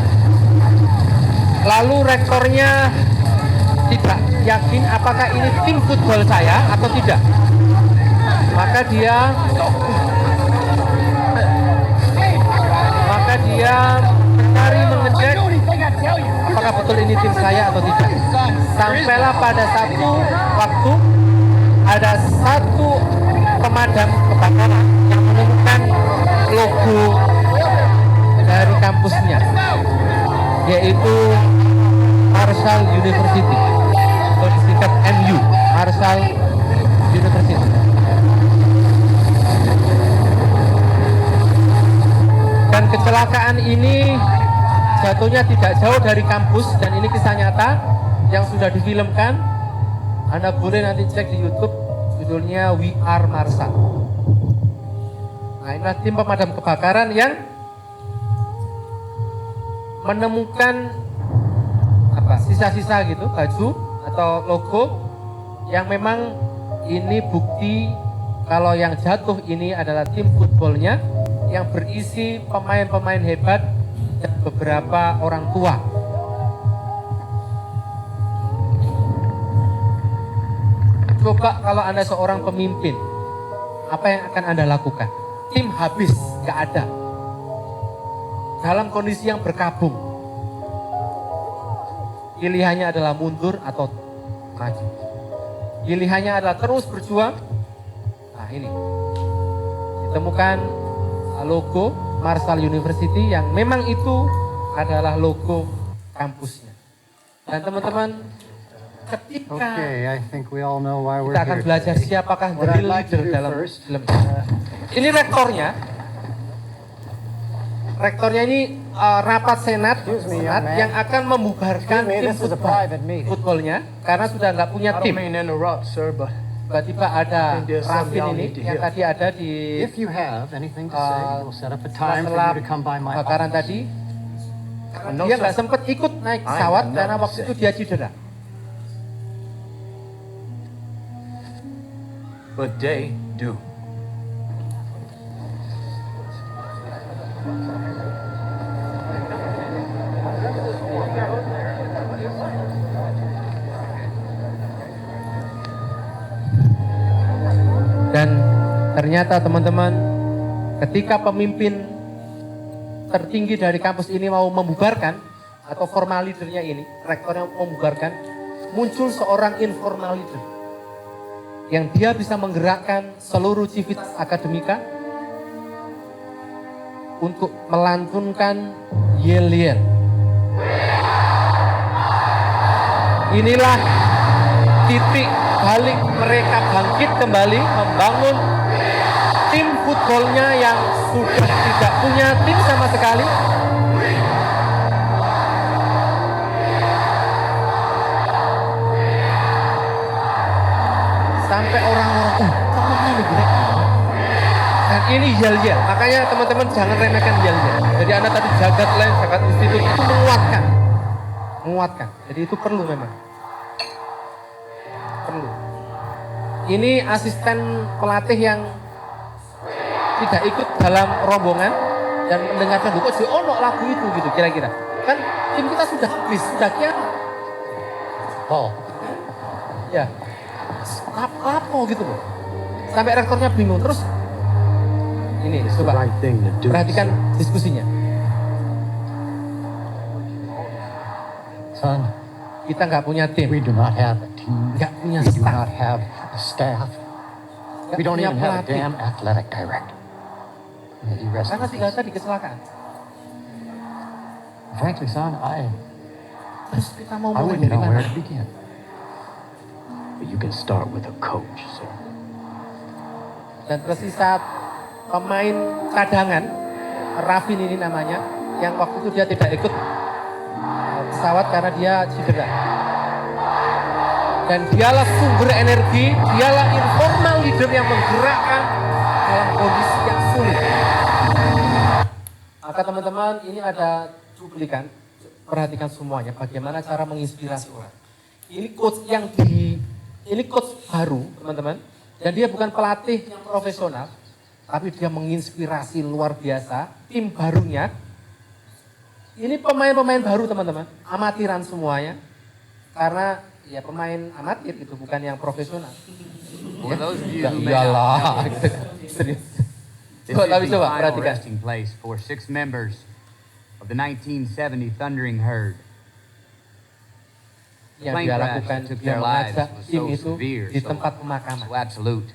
Lalu rektornya tidak yakin apakah ini tim football saya atau tidak. Maka dia mencari mengecek apakah betul ini tim saya atau tidak. Sampailah pada satu waktu ada satu pemadam kebakaran yang menemukan logo dari kampusnya, yaitu Marshall University atau disingkat MU, Marshall University. Dan kecelakaan ini jatuhnya tidak jauh dari kampus dan ini kisah nyata yang sudah difilmkan. Anda boleh nanti cek di YouTube, judulnya We Are Marshall. Nah, inilah tim pemadam kebakaran yang menemukan sisa-sisa gitu, baju atau logo yang memang ini bukti kalau yang jatuh ini adalah tim footballnya yang berisi pemain-pemain hebat dan beberapa orang tua. Coba kalau Anda seorang pemimpin, apa yang akan Anda lakukan? Tim habis, gak ada. Dalam kondisi yang berkabung. Pilihannya adalah mundur atau maju. Pilihannya adalah terus berjuang. Nah ini, ditemukan logo Marshall University yang memang itu adalah logo kampusnya. Dan teman-teman, ketika Okay, I think we all know why we're kita akan here. belajar siapakah What the I'd like to leader do dalam first, film ini. Rektornya. Rektornya ini rapat senat, Excuse me, young man. yang akan membubarkan Excuse me, tim this is a private meeting. footballnya karena sudah nggak punya I tim. don't mean to interrupt, sir, but Tiba-tiba ada I think there's something Rafin y'all ini need to yang hear. tadi ada di if you have anything to say, we'll set up a time for setelah you to come by my kebakaran office. tadi. Karena No, dia sir. nggak sempat ikut naik I pesawat got karena nothing to waktu say. itu dia cedera. But they do. Dan ternyata teman-teman, ketika pemimpin tertinggi dari kampus ini mau membubarkan, atau formal leadernya ini, rektornya membubarkan, muncul seorang informal leader yang dia bisa menggerakkan seluruh civitas akademika untuk melantunkan yel-yel. Inilah titik balik mereka bangkit kembali membangun tim footballnya yang sudah tidak punya tim sama sekali. Sampai orang-orang, kamu ini jelek. Dan ini yel-yel, makanya teman-teman jangan remehkan yel-yel. Jadi Anda tadi jagat lain, jagat institut itu menguatkan. Jadi itu perlu memang. Perlu. Ini asisten pelatih yang tidak ikut dalam rombongan dan mendengarkan kok si ono lagu itu gitu kira-kira. Kan tim kita sudah habis, sudah kiamat. Oh. Ya. Apa gitu loh. Sampai rektornya bingung terus. Ini It's the coba right thing to do. perhatikan diskusinya. Son, Kita nggak punya tim, we do not have a team. nggak punya We do staff, not have a staff. nggak We don't punya even have a pelatih. damn athletic director. May he rest Karena in tinggal peace. tadi kecelakaan. Frankly, son, Terus kita mau I mulai wouldn't dari know where mana? to begin. But you can start with a coach, sir. Dan tersisa pemain cadangan, Rafin ini namanya, yang waktu itu dia tidak ikut pesawat karena dia cedera. Dan dialah sumber energi, dialah informal leader yang menggerakkan dalam kondisi yang sulit. Maka teman-teman, ini ada cuplikan. perhatikan semuanya, bagaimana cara menginspirasi orang. Ini coach baru, teman-teman. Dan dia bukan pelatih yang profesional, tapi dia menginspirasi luar biasa. Tim barunya, ini pemain-pemain baru, teman-teman. Amatiran semuanya. Karena ya pemain amatir itu bukan yang profesional. For those of you Ya, who may not iyalah. know, Serius. this Coba, tapi is the coba final perhatikan. resting place for 6 members of the 1970 Thundering Herd. Yang Plane dia crash lakukan, that took dia their lives mengajak was tim so itu severe, di so- tempat pemakaman. So absolute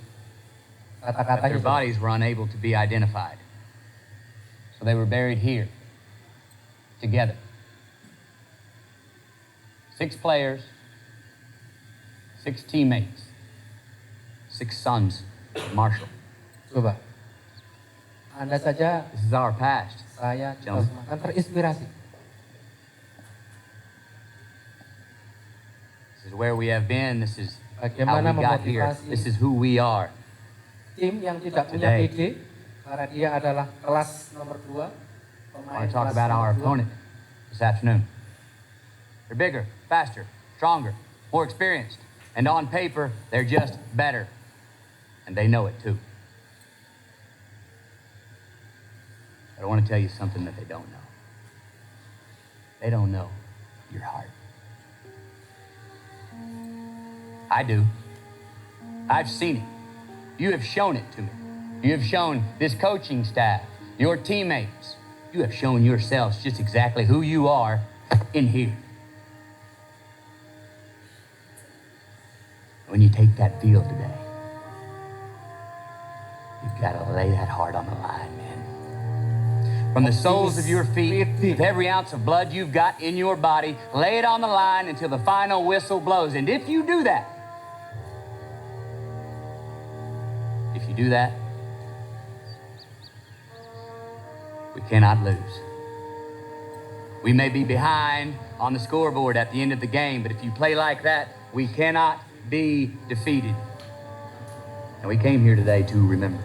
that Kata-katanya their bodies were unable to be identified. So they were buried here, together. 6 players, 6 teammates, 6 sons of Marshall. Coba. Anda saja, This is our past. saya, kita Jangan. semua akan terinspirasi. This is where we have been. This is how Bagaimana we got here. memotivasi This is who we are. tim yang tidak punya Today. PD, karena dia adalah kelas nomor 2. I want to talk about our opponent this afternoon. They're bigger, faster, stronger, more experienced. And on paper, they're just better. And they know it too. But I want to tell you something that they don't know. They don't know your heart. I do. I've seen it. You have shown it to me. You have shown this coaching staff, your teammates. You have shown yourselves just exactly who you are in here. When you take that field today, you've got to lay that heart on the line, man. From the soles of your feet to every ounce of blood you've got in your body, lay it on the line until the final whistle blows. And if you do that, we cannot lose. We may be behind on the scoreboard at the end of the game, but if you play like that, we cannot be defeated. And we came here today to remember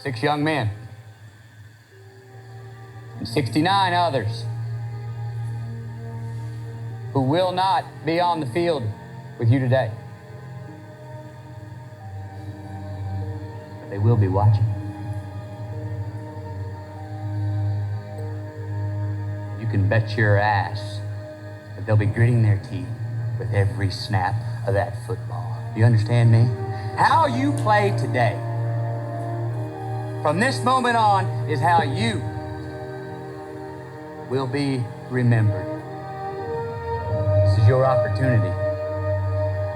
6 young men and 69 others who will not be on the field with you today. But they will be watching. You can bet your ass that they'll be gritting their teeth with every snap of that football. You understand me? How you play today, from this moment on, is how you will be remembered. This is your opportunity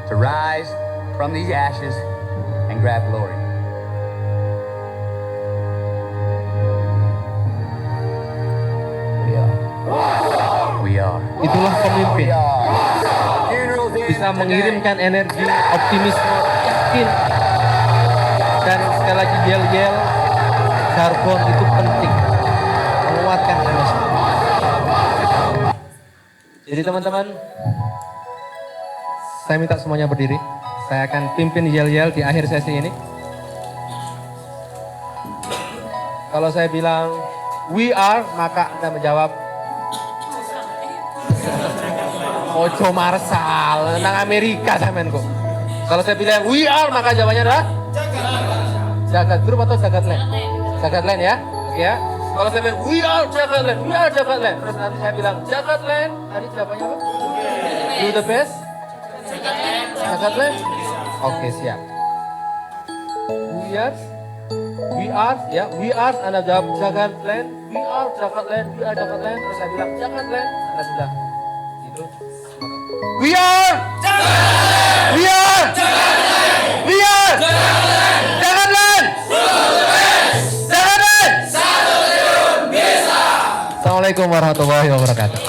to rise from these ashes and grab glory. We are. Itulah pemimpin. Funerals in Bisa today. mengirimkan energi, optimisme, yakin. Dan sekali lagi yel-yel, jargon itu penting. Menguatkan emosi. Jadi teman-teman, saya minta semuanya berdiri. Saya akan pimpin yel-yel di akhir sesi ini. Kalau saya bilang, we are, maka Anda menjawab, Ojo Marsal, nang Amerika sampean kok. Kalau saya bilang we are, maka jawabannya adalah Jagat Group atau Jagatland? Jagatland ya, oke ya. Kalau saya bilang we are Jagatland, terus nanti saya bilang Jagatland, tadi jawabannya apa? Do the best? Jagatland? Oke, siap. We are, ya, we are, Anda jawab Jagatland, we are Jagatland, terus saya bilang Jagatland, Anda bilang itu. We are! We are! We are! Jagatland! Jagatland! Assalamualaikum warahmatullahi wabarakatuh.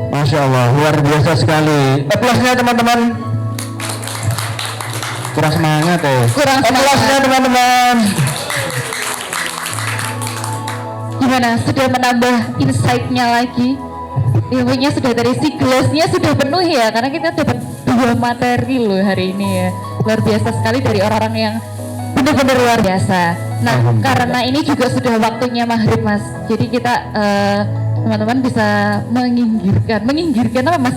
Masya Allah, luar biasa sekali. Aplausnya teman-teman. Kurang semangat ya. Kurang semangat. Aplausnya teman-teman. Gimana? Sudah menambah insight-nya lagi? Ilmunya sudah terisi, gelasnya sudah penuh ya, karena kita dapat 2 materi loh hari ini ya. Luar biasa sekali dari orang-orang yang benar-benar luar biasa. Nah, karena ini juga sudah waktunya maghrib Mas. Jadi kita teman-teman bisa menginggirkan apa Mas?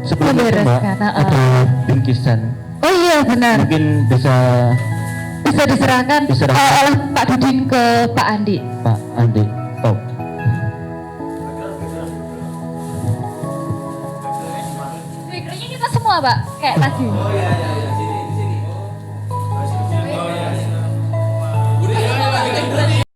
Sebelum itu Mbak, Membereskan, ada bingkisan. Oh iya benar. Mungkin bisa Diserahkan oleh Pak Dudin ke Pak Andi. Pak Andi. Oh. Speakernya kita semua Pak, kayak tadi. Oh iya iya iya sini di sini. Oh. Oh, sini. Oh iya. Budi, ayo, Pak, kita berani.